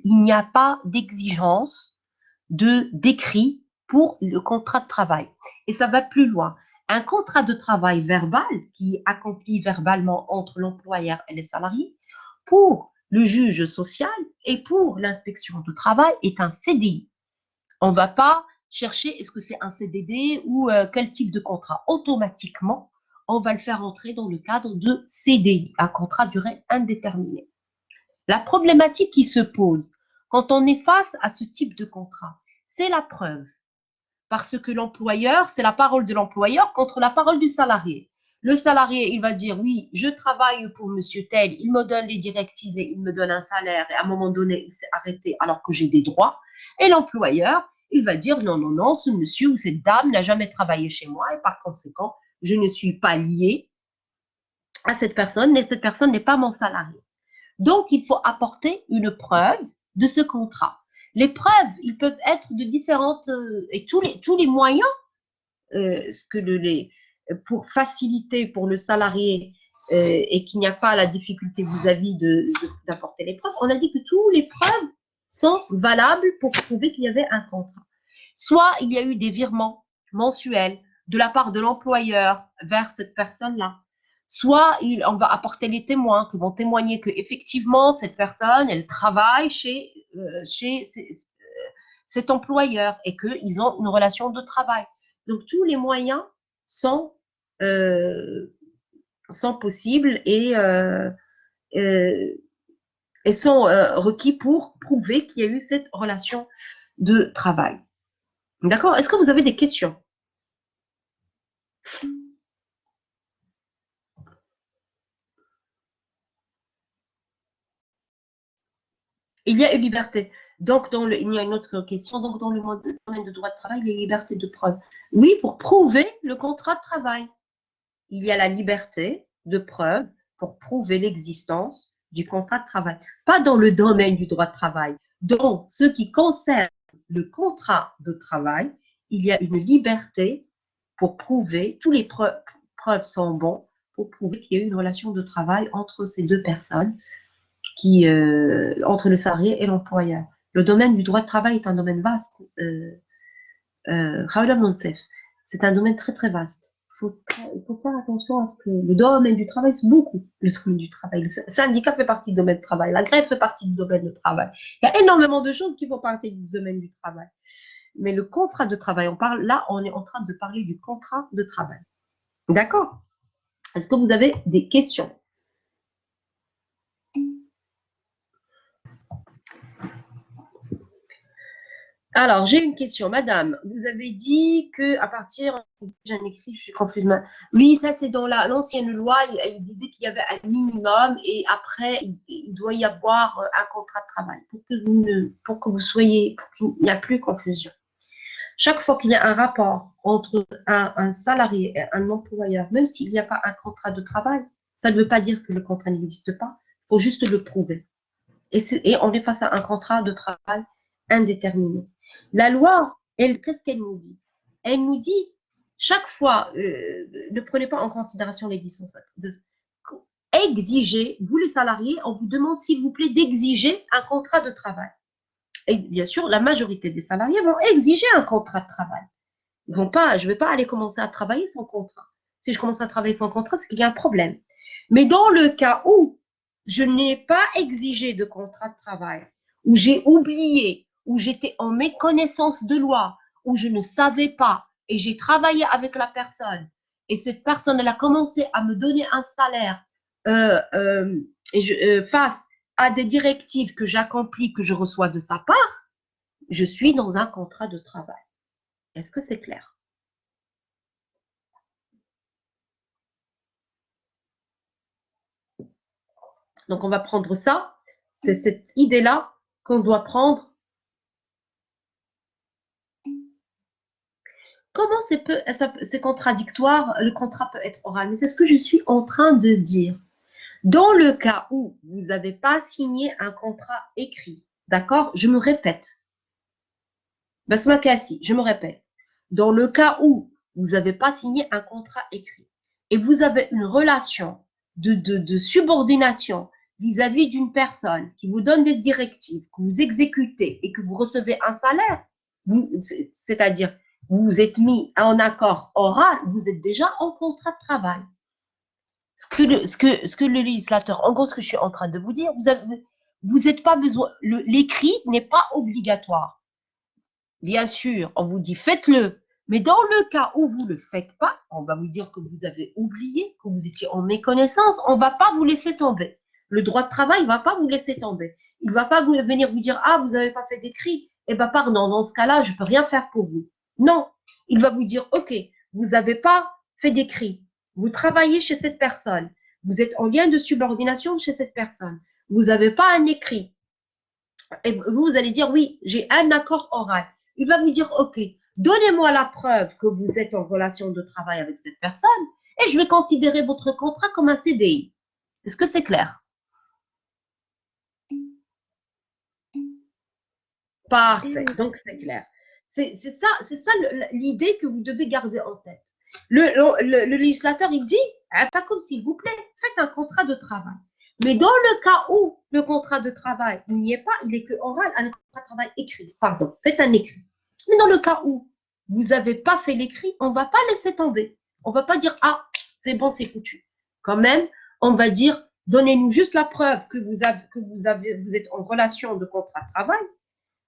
n'y a pas d'exigence d'écrit pour le contrat de travail. Et ça va plus loin. Un contrat de travail verbal qui est accompli verbalement entre l'employeur et les salariés, pour le juge social et pour l'inspection du travail, est un CDI. On ne va pas chercher est-ce que c'est un CDD ou quel type de contrat. Automatiquement, on va le faire entrer dans le cadre de CDI, un contrat à durée indéterminée. La problématique qui se pose quand on est face à ce type de contrat, c'est la preuve. parce que l'employeur, c'est la parole de l'employeur contre la parole du salarié. Le salarié, il va dire, oui, je travaille pour monsieur tel, il me donne les directives et il me donne un salaire et à un moment donné, il s'est arrêté alors que j'ai des droits. Et l'employeur, il va dire, non, non, non, ce monsieur ou cette dame n'a jamais travaillé chez moi et par conséquent, je ne suis pas lié à cette personne et cette personne n'est pas mon salarié. Donc, il faut apporter une preuve de ce contrat. Les preuves, ils peuvent être de différentes, et tous les moyens pour faciliter pour le salarié et qu'il n'y a pas la difficulté vis-à-vis d'apporter les preuves, on a dit que toutes les preuves sont valables pour prouver qu'il y avait un contrat. Soit il y a eu des virements mensuels de la part de l'employeur vers cette personne-là, soit on va apporter les témoins qui vont témoigner qu'effectivement, cette personne, elle travaille chez cet employeur et qu'ils ont une relation de travail. Donc, tous les moyens sont possibles et sont requis pour prouver qu'il y a eu cette relation de travail. D'accord? Est-ce que vous avez des questions? Il y a une liberté. Donc, il y a une autre question. Donc, dans le domaine de droit de travail, il y a une liberté de preuve. Oui, pour prouver le contrat de travail. Il y a la liberté de preuve pour prouver l'existence du contrat de travail. Pas dans le domaine du droit de travail. Dans ce qui concerne le contrat de travail, il y a une liberté pour prouver, tous les preuves sont bons, pour prouver qu'il y a eu une relation de travail entre ces deux personnes, entre le salarié et l'employeur. Le domaine du droit de travail est un domaine vaste. C'est un domaine très très vaste. Il faut faire attention à ce que le domaine du travail, c'est beaucoup le domaine du travail. Le syndicat fait partie du domaine du travail, la grève fait partie du domaine du travail. Il y a énormément de choses qui font partie du domaine du travail. Mais le contrat de travail, on est en train de parler du contrat de travail. D'accord? Est-ce que vous avez des questions? Alors, j'ai une question. Madame, vous avez dit qu'à partir, j'ai écrit, je suis confuse. Oui, ça c'est dans l'ancienne loi, elle disait qu'il y avait un minimum et après, il doit y avoir un contrat de travail pour qu'il n'y a plus confusion. Chaque fois qu'il y a un rapport entre un salarié et un employeur, même s'il n'y a pas un contrat de travail, ça ne veut pas dire que le contrat n'existe pas, il faut juste le prouver. Et on est face à un contrat de travail indéterminé. La loi, qu'est-ce qu'elle nous dit? Elle nous dit, chaque fois, ne prenez pas en considération les licences. Exigez, vous les salariés, on vous demande s'il vous plaît d'exiger un contrat de travail. Et bien sûr, la majorité des salariés vont exiger un contrat de travail. Je ne vais pas aller commencer à travailler sans contrat. Si je commence à travailler sans contrat, c'est qu'il y a un problème. Mais dans le cas où je n'ai pas exigé de contrat de travail, où j'ai oublié, où j'étais en méconnaissance de loi, où je ne savais pas, et j'ai travaillé avec la personne, et cette personne, elle a commencé à me donner un salaire face à des directives que j'accomplis, que je reçois de sa part, je suis dans un contrat de travail. Est-ce que c'est clair? Donc, on va prendre ça. C'est cette idée-là qu'on doit prendre. Comment c'est contradictoire? Le contrat peut être oral. Mais c'est ce que je suis en train de dire. Dans le cas où vous n'avez pas signé un contrat écrit, d'accord? Je me répète. Basma Kassi, je me répète. Dans le cas où vous n'avez pas signé un contrat écrit et vous avez une relation de subordination vis-à-vis d'une personne qui vous donne des directives, que vous exécutez et que vous recevez un salaire, c'est-à-dire vous êtes mis en accord oral, vous êtes déjà en contrat de travail. Ce que le législateur, en gros, ce que je suis en train de vous dire, vous n'êtes pas besoin, l'écrit n'est pas obligatoire. Bien sûr, on vous dit faites-le, mais dans le cas où vous ne le faites pas, on va vous dire que vous avez oublié, que vous étiez en méconnaissance, on ne va pas vous laisser tomber. Le droit de travail ne va pas vous laisser tomber. Il ne va pas venir vous dire ah, vous n'avez pas fait d'écrit. Eh bien, pardon, dans ce cas-là, je ne peux rien faire pour vous. Non, il va vous dire, OK, vous n'avez pas fait d'écrit, vous travaillez chez cette personne, vous êtes en lien de subordination chez cette personne, vous n'avez pas un écrit. Et vous allez dire, oui, j'ai un accord oral. Il va vous dire, OK, donnez-moi la preuve que vous êtes en relation de travail avec cette personne et je vais considérer votre contrat comme un CDI. Est-ce que c'est clair? Parfait, donc c'est clair. C'est ça l'idée que vous devez garder en tête. Le législateur, il dit, comme s'il vous plaît, faites un contrat de travail. Mais dans le cas où le contrat de travail, il n'y est pas, il est que oral, un contrat de travail écrit, pardon, faites un écrit. Mais dans le cas où vous n'avez pas fait l'écrit, on ne va pas laisser tomber. On ne va pas dire, ah, c'est bon, c'est foutu. Quand même, on va dire, donnez-nous juste la preuve que vous êtes en relation de contrat de travail,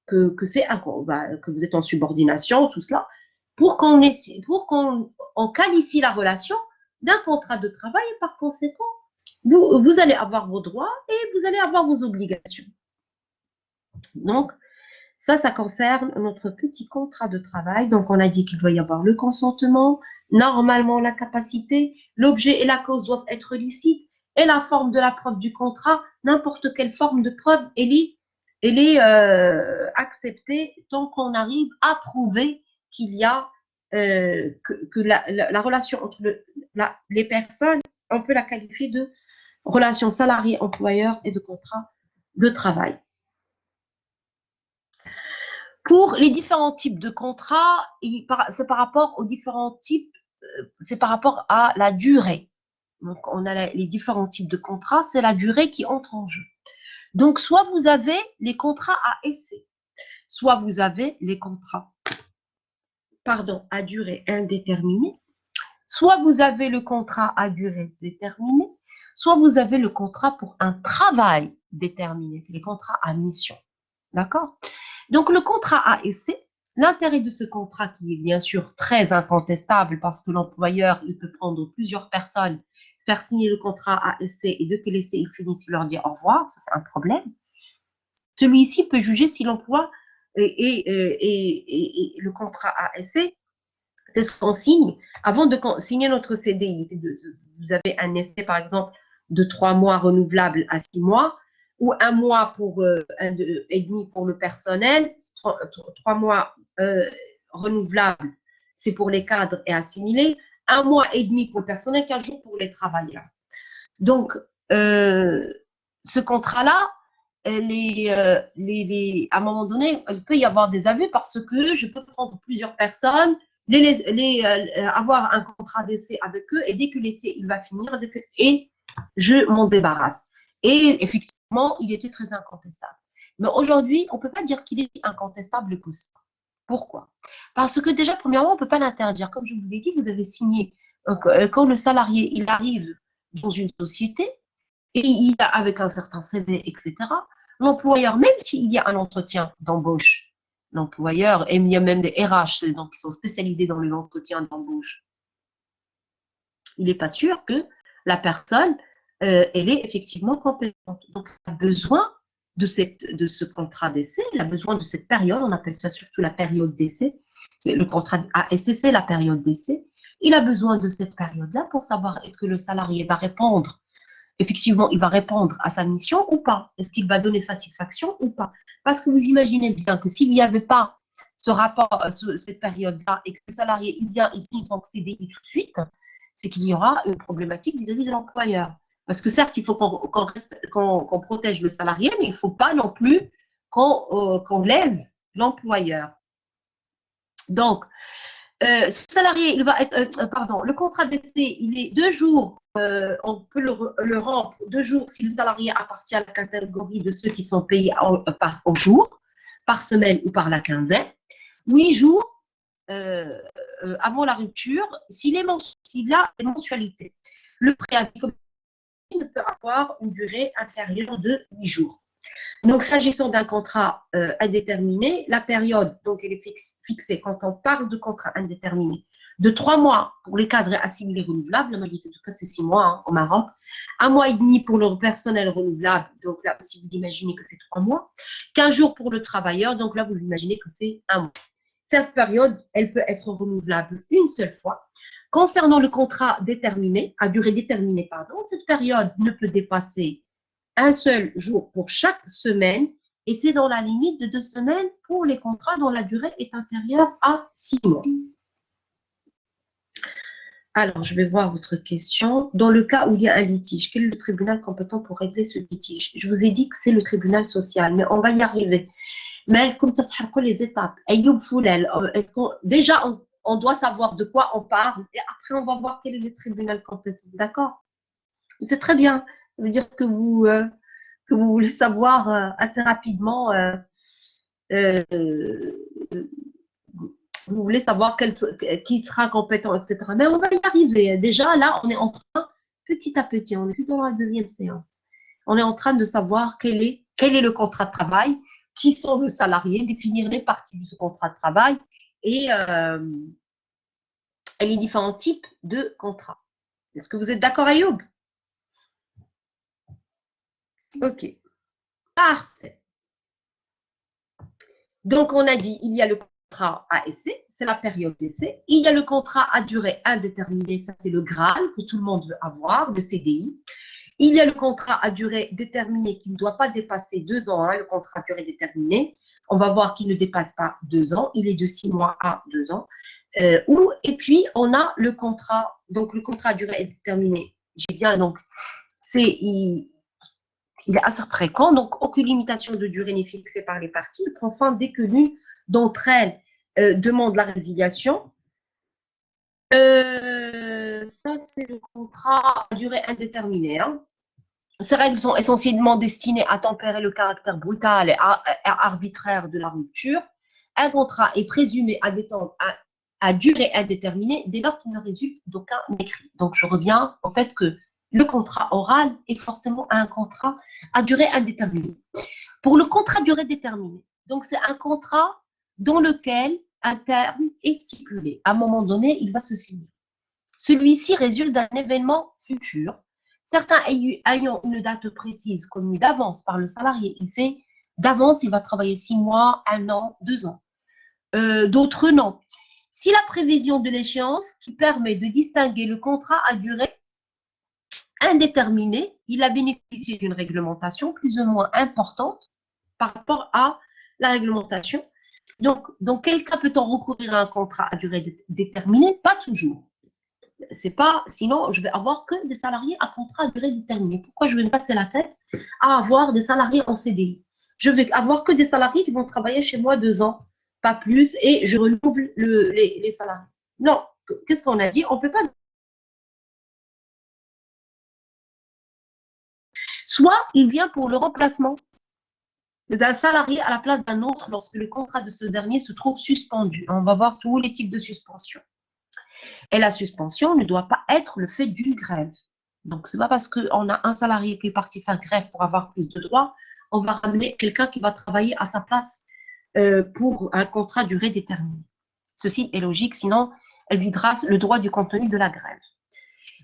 que vous êtes en subordination, tout cela, pour qu'on qualifie la relation d'un contrat de travail et par conséquent, vous allez avoir vos droits et vous allez avoir vos obligations. Donc, ça concerne notre petit contrat de travail. Donc, on a dit qu'il doit y avoir le consentement, normalement la capacité, l'objet et la cause doivent être licites et la forme de la preuve du contrat, n'importe quelle forme de preuve, elle est acceptée tant qu'on arrive à prouver qu'il y a que la relation entre les personnes, on peut la qualifier de relation salarié-employeur et de contrat de travail. Pour les différents types de contrats, c'est par rapport aux différents types, c'est par rapport à la durée. Donc, on a les différents types de contrats, c'est la durée qui entre en jeu. Donc, soit vous avez les contrats à essai, soit vous avez les contrats, à durée indéterminée, soit vous avez le contrat à durée déterminée, soit vous avez le contrat pour un travail déterminé, c'est les contrats à mission. D'accord? Donc, le contrat à essai, l'intérêt de ce contrat qui est bien sûr très incontestable parce que l'employeur, il peut prendre plusieurs personnes, faire signer le contrat à essai et dès que l'essai il finit, il leur dit au revoir, ça c'est un problème. Celui-ci peut juger si l'emploi et le contrat à essai, c'est ce qu'on signe avant de signer notre CDI. Vous avez un essai, par exemple, de 3 mois renouvelable à 6 mois, ou 1 mois et demi pour le personnel, 3 mois renouvelables, c'est pour les cadres et assimilés, 1 mois et demi pour le personnel, 15 jours pour les travailleurs. Donc, ce contrat-là, à un moment donné, il peut y avoir des abus parce que je peux prendre plusieurs personnes, avoir un contrat d'essai avec eux et dès que l'essai il va finir et je m'en débarrasse. Et effectivement, il était très incontestable. Mais aujourd'hui, on ne peut pas dire qu'il est incontestable que ça. Pourquoi? Parce que déjà, premièrement, on ne peut pas l'interdire. Comme je vous ai dit, vous avez signé quand le salarié il arrive dans une société et il a avec un certain CV, etc. L'employeur, même s'il y a un entretien d'embauche, l'employeur, et il y a même des RH donc, qui sont spécialisés dans les entretiens d'embauche, il n'est pas sûr que la personne, elle est effectivement compétente. Donc, il a besoin de ce contrat d'essai, il a besoin de cette période, on appelle ça surtout la période d'essai, c'est le contrat ASC, c'est la période d'essai. Il a besoin de cette période-là pour savoir est-ce que le salarié va répondre, effectivement, il va répondre à sa mission ou pas. Est-ce qu'il va donner satisfaction ou pas? Parce que vous imaginez bien que s'il n'y avait pas ce rapport, cette période-là, et que le salarié il vient ici sans CDI tout de suite, c'est qu'il y aura une problématique vis-à-vis de l'employeur. Parce que certes, il faut qu'on protège le salarié, mais il ne faut pas non plus qu'on lèse l'employeur. Donc, ce salarié, il va être, le contrat d'essai, il est 2 jours, on peut le rendre 2 jours si le salarié appartient à la catégorie de ceux qui sont payés au jour, par semaine ou par la quinzaine. 8 jours avant la rupture, s'il a des mensualités. Le préavis ne peut avoir une durée inférieure de 8 jours. Donc, s'agissant d'un contrat indéterminé, la période, donc, elle est fixée quand on parle de contrat indéterminé, de 3 mois pour les cadres assimilés renouvelables, la majorité du cas c'est 6 mois au Maroc, 1 mois et demi pour le personnel renouvelable, donc là aussi vous imaginez que c'est 3 mois, 15 jours pour le travailleur, donc là vous imaginez que c'est 1 mois. Cette période, elle peut être renouvelable une seule fois. Concernant le contrat déterminé, à durée déterminée, pardon, cette période ne peut dépasser un seul jour pour chaque semaine et c'est dans la limite de 2 semaines pour les contrats dont la durée est inférieure à 6 mois. Alors, je vais voir votre question. Dans le cas où il y a un litige, quel est le tribunal compétent pour régler ce litige? Je vous ai dit que c'est le tribunal social, mais on va y arriver. Mais comme ça se les étapes. Déjà, on doit savoir de quoi on parle et après, on va voir quel est le tribunal compétent. D'accord? C'est très bien. Ça veut dire que vous voulez savoir assez rapidement, vous voulez savoir qui sera compétent, etc. Mais on va y arriver. Déjà, là, on est en train, petit à petit, on est plutôt dans la deuxième séance. On est en train de savoir quel est le contrat de travail, qui sont les salariés, définir les parties de ce contrat de travail et les différents types de contrats. Est-ce que vous êtes d'accord, Ayoub? Ok. Parfait. Donc, on a dit, il y a le contrat à essai, c'est la période d'essai. Il y a le contrat à durée indéterminée, ça c'est le Graal que tout le monde veut avoir, le CDI. Il y a le contrat à durée déterminée qui ne doit pas dépasser 2 ans, hein, le contrat à durée déterminée. On va voir qu'il ne dépasse pas 2 ans, il est de 6 mois à 2 ans. Et puis, on a le contrat, donc le contrat à durée indéterminée. J'ai bien, donc, il est assez fréquent, donc aucune limitation de durée n'est fixée par les parties. Il prend fin dès que l'une d'entre elles demande la résiliation. Ça, c'est le contrat à durée indéterminée. Hein. Ces règles sont essentiellement destinées à tempérer le caractère brutal et arbitraire de la rupture. Un contrat est présumé à durée indéterminée dès lors qu'il ne résulte d'aucun écrit. Donc, je reviens au fait que le contrat oral est forcément un contrat à durée indéterminée. Pour le contrat à durée déterminée, donc c'est un contrat dans lequel un terme est stipulé. À un moment donné, il va se finir. Celui-ci résulte d'un événement futur. Certains ayant une date précise connue d'avance par le salarié, il sait d'avance, il va travailler 6 mois, 1 an, 2 ans. D'autres, non. Si la prévision de l'échéance qui permet de distinguer le contrat à durée indéterminée, il a bénéficié d'une réglementation plus ou moins importante par rapport à la réglementation. Donc, dans quel cas peut-on recourir à un contrat à durée déterminée? Pas toujours. C'est pas, sinon, je vais avoir que des salariés à contrat à durée déterminée. Pourquoi je vais me passer la tête à avoir des salariés en CDI? Je vais avoir que des salariés qui vont travailler chez moi 2 ans, pas plus, et je renouvelle les salariés. Non, qu'est-ce qu'on a dit? On ne peut pas. Soit il vient pour le remplacement d'un salarié à la place d'un autre lorsque le contrat de ce dernier se trouve suspendu. On va voir tous les types de suspension. Et la suspension ne doit pas être le fait d'une grève. Donc, ce n'est pas parce qu'on a un salarié qui est parti faire grève pour avoir plus de droits, on va ramener quelqu'un qui va travailler à sa place pour un contrat durée déterminée. Ceci est logique, sinon elle videra le droit du contenu de la grève.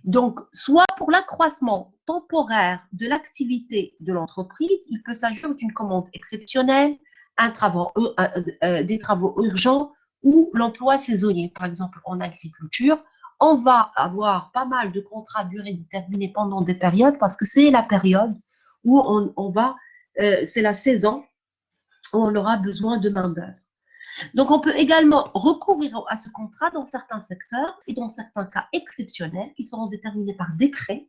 Donc, soit pour l'accroissement temporaire de l'activité de l'entreprise, il peut s'agir d'une commande exceptionnelle, des travaux urgents ou l'emploi saisonnier. Par exemple, en agriculture, on va avoir pas mal de contrats à durée déterminée pendant des périodes parce que c'est la période où c'est la saison où on aura besoin de main-d'œuvre. Donc, on peut également recourir à ce contrat dans certains secteurs et dans certains cas exceptionnels qui seront déterminés par décret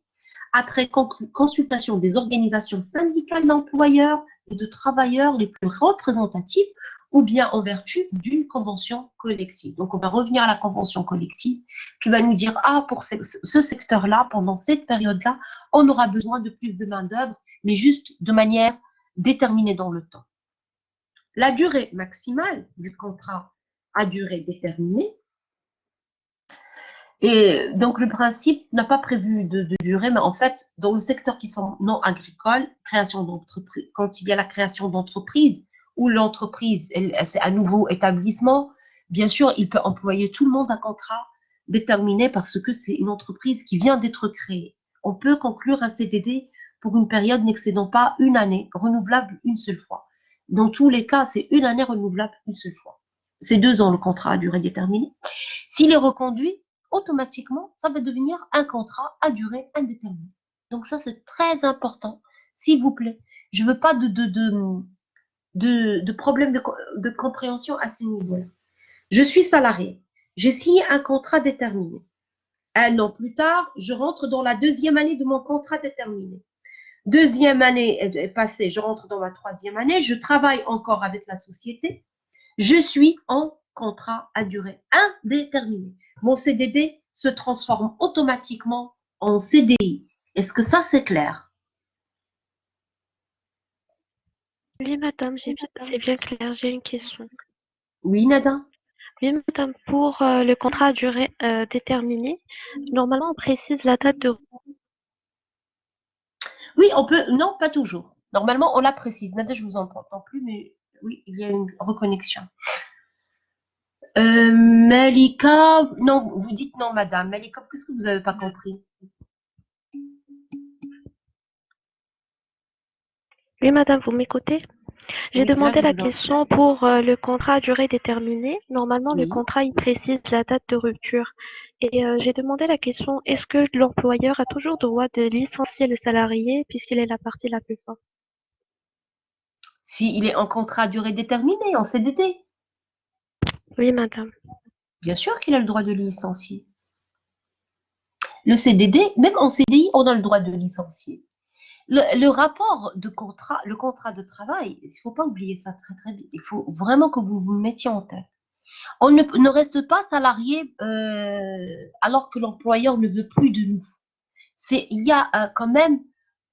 après consultation des organisations syndicales d'employeurs et de travailleurs les plus représentatives ou bien en vertu d'une convention collective. Donc, on va revenir à la convention collective qui va nous dire, ah, pour ce secteur-là, pendant cette période-là, on aura besoin de plus de main-d'œuvre, mais juste de manière déterminée dans le temps. La durée maximale du contrat à durée déterminée. Et donc, le principe n'a pas prévu de durée, mais en fait, dans le secteur qui sont non agricoles, création d'entreprise, quand il y a la création d'entreprise, où l'entreprise, c'est un nouveau établissement, bien sûr, il peut employer tout le monde à contrat déterminé parce que c'est une entreprise qui vient d'être créée. On peut conclure un CDD pour une période n'excédant pas 1 année, renouvelable une seule fois. Dans tous les cas, c'est 1 année renouvelable une seule fois. c'est 2 ans le contrat à durée déterminée. S'il est reconduit, automatiquement, ça va devenir un contrat à durée indéterminée. Donc ça, c'est très important, s'il vous plaît. Je veux pas de problème de compréhension à ce niveau-là. Je suis salarié. J'ai signé un contrat déterminé. 1 an plus tard, je rentre dans la 2e année de mon contrat déterminé. 2e année est passée, je rentre dans ma 3e année, je travaille encore avec la société, je suis en contrat à durée indéterminée. Mon CDD se transforme automatiquement en CDI. Est-ce que ça, c'est clair? Oui, madame, c'est bien clair. J'ai une question. Oui, Nada? Oui, madame, pour le contrat à durée déterminée, normalement, on précise la date de... Oui, on peut. Non, pas toujours. Normalement, on la précise. Nada, je vous entends plus, mais oui, il y a une reconnexion. Malika, non, vous dites non, madame. Malika, qu'est-ce que vous n'avez pas compris? Oui, madame, vous m'écoutez? J'ai Oui, là, demandé je la vous entends. question pour le contrat à durée déterminée. Normalement, le Oui. contrat, il précise la date de rupture. Et j'ai demandé la question, est-ce que l'employeur a toujours droit de licencier le salarié puisqu'il est la partie la plus forte? S'il est en contrat à durée déterminée, en CDD, Oui, madame. bien sûr qu'il a le droit de licencier. Le CDD, même en CDI, on a le droit de licencier. Le rapport de contrat, le contrat de travail, il ne faut pas oublier ça très très bien. Il faut vraiment que vous le mettiez en tête. On ne reste pas salarié alors que l'employeur ne veut plus de nous. Il y a quand même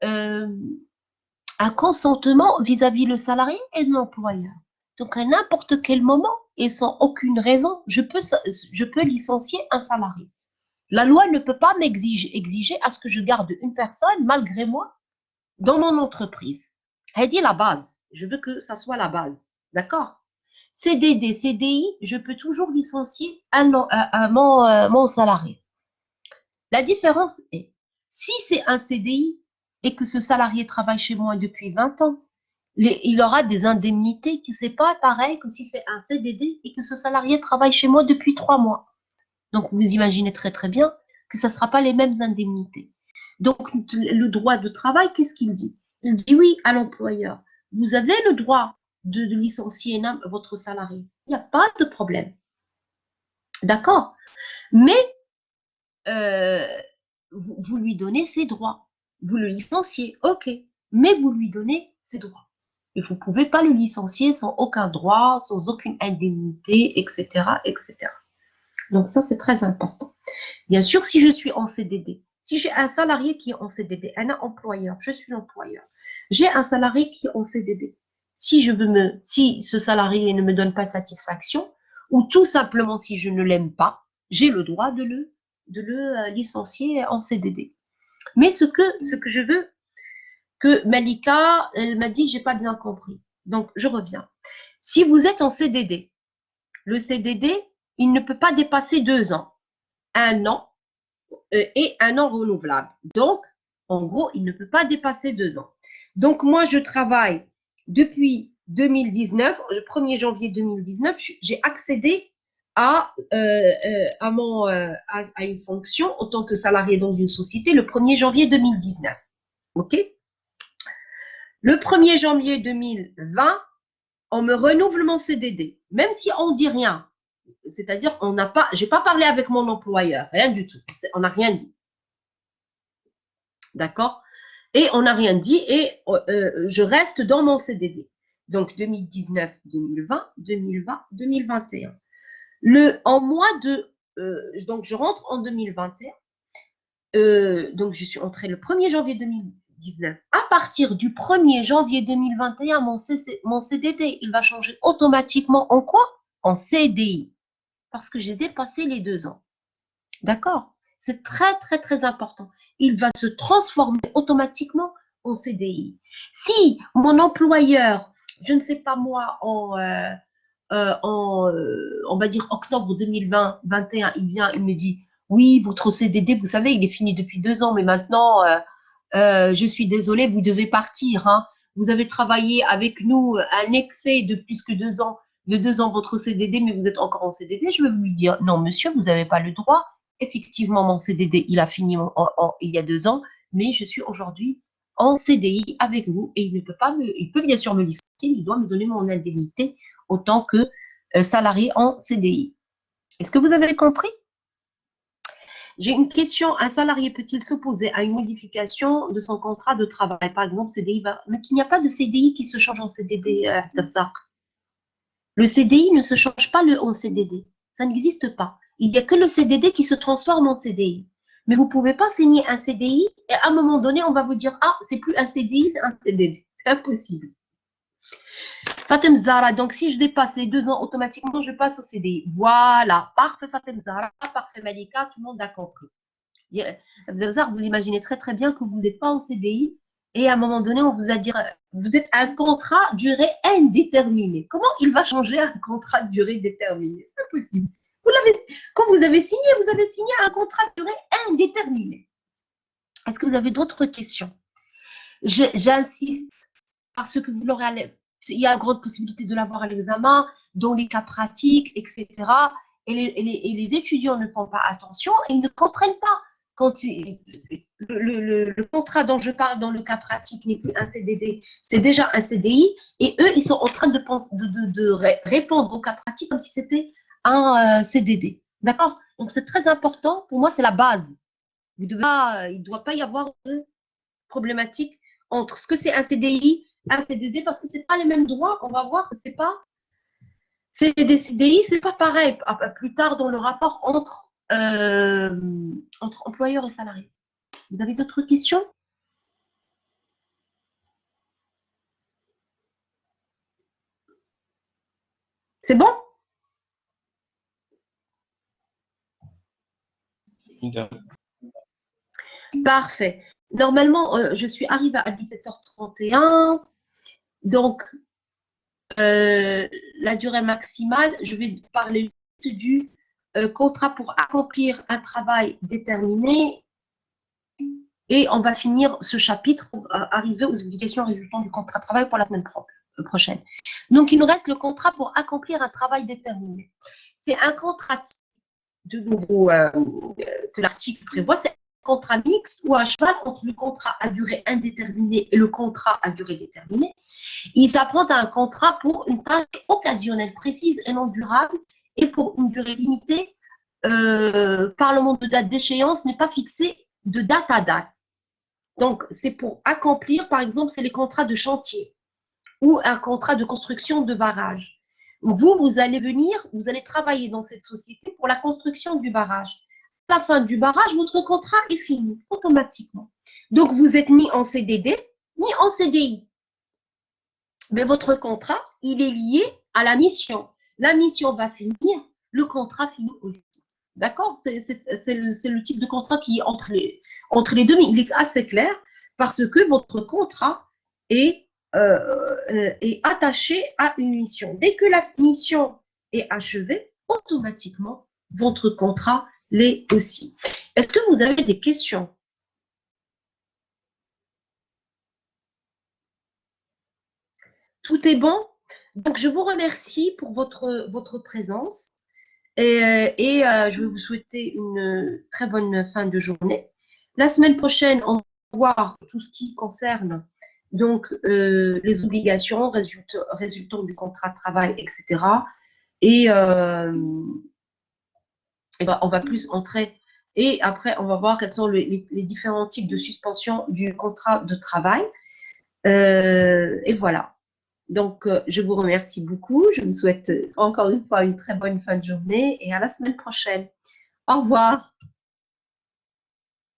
euh, un consentement vis-à-vis le salarié et de l'employeur. Donc à n'importe quel moment et sans aucune raison, je peux licencier un salarié. La loi ne peut pas m'exiger à ce que je garde une personne malgré moi dans mon entreprise. Elle dit la base. Je veux que ça soit la base. D'accord? CDD, CDI, je peux toujours licencier mon salarié. La différence est, si c'est un CDI et que ce salarié travaille chez moi depuis 20 ans, il aura des indemnités qui c'est pas pareil que si c'est un CDD et que ce salarié travaille chez moi depuis 3 mois. Donc vous imaginez très très bien que ça ne sera pas les mêmes indemnités. Donc le droit de travail, qu'est-ce qu'il dit? Il dit oui à l'employeur. Vous avez le droit de licencier votre salarié. Il n'y a pas de problème. D'accord? Mais vous lui donnez ses droits. Vous le licenciez, ok. Mais vous lui donnez ses droits. Et vous ne pouvez pas le licencier sans aucun droit, sans aucune indemnité, etc., etc. Donc ça, c'est très important. Bien sûr, si je suis en CDD, si j'ai un salarié qui est en CDD, un employeur, je suis l'employeur, j'ai un salarié qui est en CDD. Si ce salarié ne me donne pas satisfaction, ou tout simplement si je ne l'aime pas, j'ai le droit de le licencier en CDD. Mais ce que je veux que Malika, elle m'a dit, j'ai pas bien compris. Donc, je reviens. Si vous êtes en CDD, le CDD, il ne peut pas dépasser 2 ans. 1 an et 1 an renouvelable. Donc, en gros, il ne peut pas dépasser 2 ans. Donc, moi, je travaille depuis 2019, le 1er janvier 2019, j'ai accédé à une fonction en tant que salarié dans une société le 1er janvier 2019. OK? Le 1er janvier 2020, on me renouvelle mon CDD, même si on ne dit rien. C'est-à-dire, j'ai pas parlé avec mon employeur, rien du tout. On n'a rien dit. D'accord? Et on n'a rien dit et je reste dans mon CDD. Donc 2019, 2020, 2020, 2021. Donc je rentre en 2021. Donc je suis entrée le 1er janvier 2019. À partir du 1er janvier 2021, mon CDD, il va changer automatiquement en quoi? En CDI. Parce que j'ai dépassé les 2 ans. D'accord? C'est très, très, très important. Il va se transformer automatiquement en CDI. Si mon employeur, je ne sais pas moi, on va dire octobre 2021, il vient, il me dit, oui, votre CDD, vous savez, il est fini depuis 2 ans, mais maintenant, je suis désolée, vous devez partir. Hein. Vous avez travaillé avec nous un excès de plus que 2 ans. de 2 ans votre CDD, mais vous êtes encore en CDD, je vais lui dire, non, monsieur, vous n'avez pas le droit. Effectivement, mon CDD, il a fini il y a 2 ans, mais je suis aujourd'hui en CDI avec vous et il ne peut pas il peut bien sûr me licencier, mais il doit me donner mon indemnité autant que salarié en CDI. Est-ce que vous avez compris? J'ai une question. Un salarié peut-il s'opposer à une modification de son contrat de travail? Par exemple, CDI, mais qu'il n'y a pas de CDI qui se change en CDD, Tassar. Le CDI ne se change pas en CDD. Ça n'existe pas. Il n'y a que le CDD qui se transforme en CDI. Mais vous ne pouvez pas signer un CDI et à un moment donné, on va vous dire, ah, c'est plus un CDI, c'est un CDD. C'est impossible. Fatem Zara, donc si je dépasse les 2 ans, automatiquement, je passe au CDI. Voilà, parfait Fatem Zara, parfait Malika, tout le monde a compris. Vous imaginez très très bien que vous n'êtes pas en CDI et à un moment donné, on vous a dit, vous êtes un contrat durée indéterminée. Comment il va changer un contrat de durée déterminée? C'est impossible. Quand vous avez signé un contrat de durée indéterminée. Est-ce que vous avez d'autres questions? J'insiste parce que vous l'aurez il y a une grande possibilité de l'avoir à l'examen, dans les cas pratiques, etc. Et les étudiants ne font pas attention et ils ne comprennent pas. Quand le contrat dont je parle dans le cas pratique n'est plus un CDD, c'est déjà un CDI et eux, ils sont en train de répondre au cas pratique comme si c'était un CDD. D'accord? Donc, c'est très important. Pour moi, c'est la base. Il ne doit pas y avoir de problématique entre ce que c'est un CDI, un CDD, parce que ce n'est pas les mêmes droits. On va voir que c'est des CDI, ce n'est pas pareil. Plus tard, dans le rapport entre employeurs et salariés. Vous avez d'autres questions? C'est bon? Parfait. Normalement, je suis arrivée à 17h31. Donc, la durée maximale, je vais parler du contrat pour accomplir un travail déterminé. Et on va finir ce chapitre pour arriver aux obligations résultant du contrat de travail pour la semaine prochaine. Donc, il nous reste le contrat pour accomplir un travail déterminé. C'est un contrat, de nouveau, que l'article prévoit, c'est un contrat mixte ou à cheval entre le contrat à durée indéterminée et le contrat à durée déterminée. Il s'apprend à un contrat pour une tâche occasionnelle, précise et non durable et pour une durée limitée par le nombre de date d'échéance n'est pas fixé de date à date. Donc, c'est pour accomplir, par exemple, c'est les contrats de chantier ou un contrat de construction de barrage. Vous allez venir, vous allez travailler dans cette société pour la construction du barrage. À la fin du barrage, votre contrat est fini automatiquement. Donc, vous n'êtes ni en CDD, ni en CDI. Mais votre contrat, il est lié à la mission. La mission va finir, le contrat finit aussi. D'accord? C'est le type de contrat qui est entre les deux, mais il est assez clair parce que votre contrat est attaché à une mission. Dès que la mission est achevée, automatiquement, votre contrat l'est aussi. Est-ce que vous avez des questions? Tout est bon? Donc, je vous remercie pour votre présence. Et je vais vous souhaiter une très bonne fin de journée. La semaine prochaine, on va voir tout ce qui concerne donc les obligations résultant du contrat de travail, etc. Et ben, on va plus entrer. Et après, on va voir quels sont les différents types de suspension du contrat de travail. Et voilà. Donc, je vous remercie beaucoup. Je vous souhaite encore une fois une très bonne fin de journée et à la semaine prochaine. Au revoir.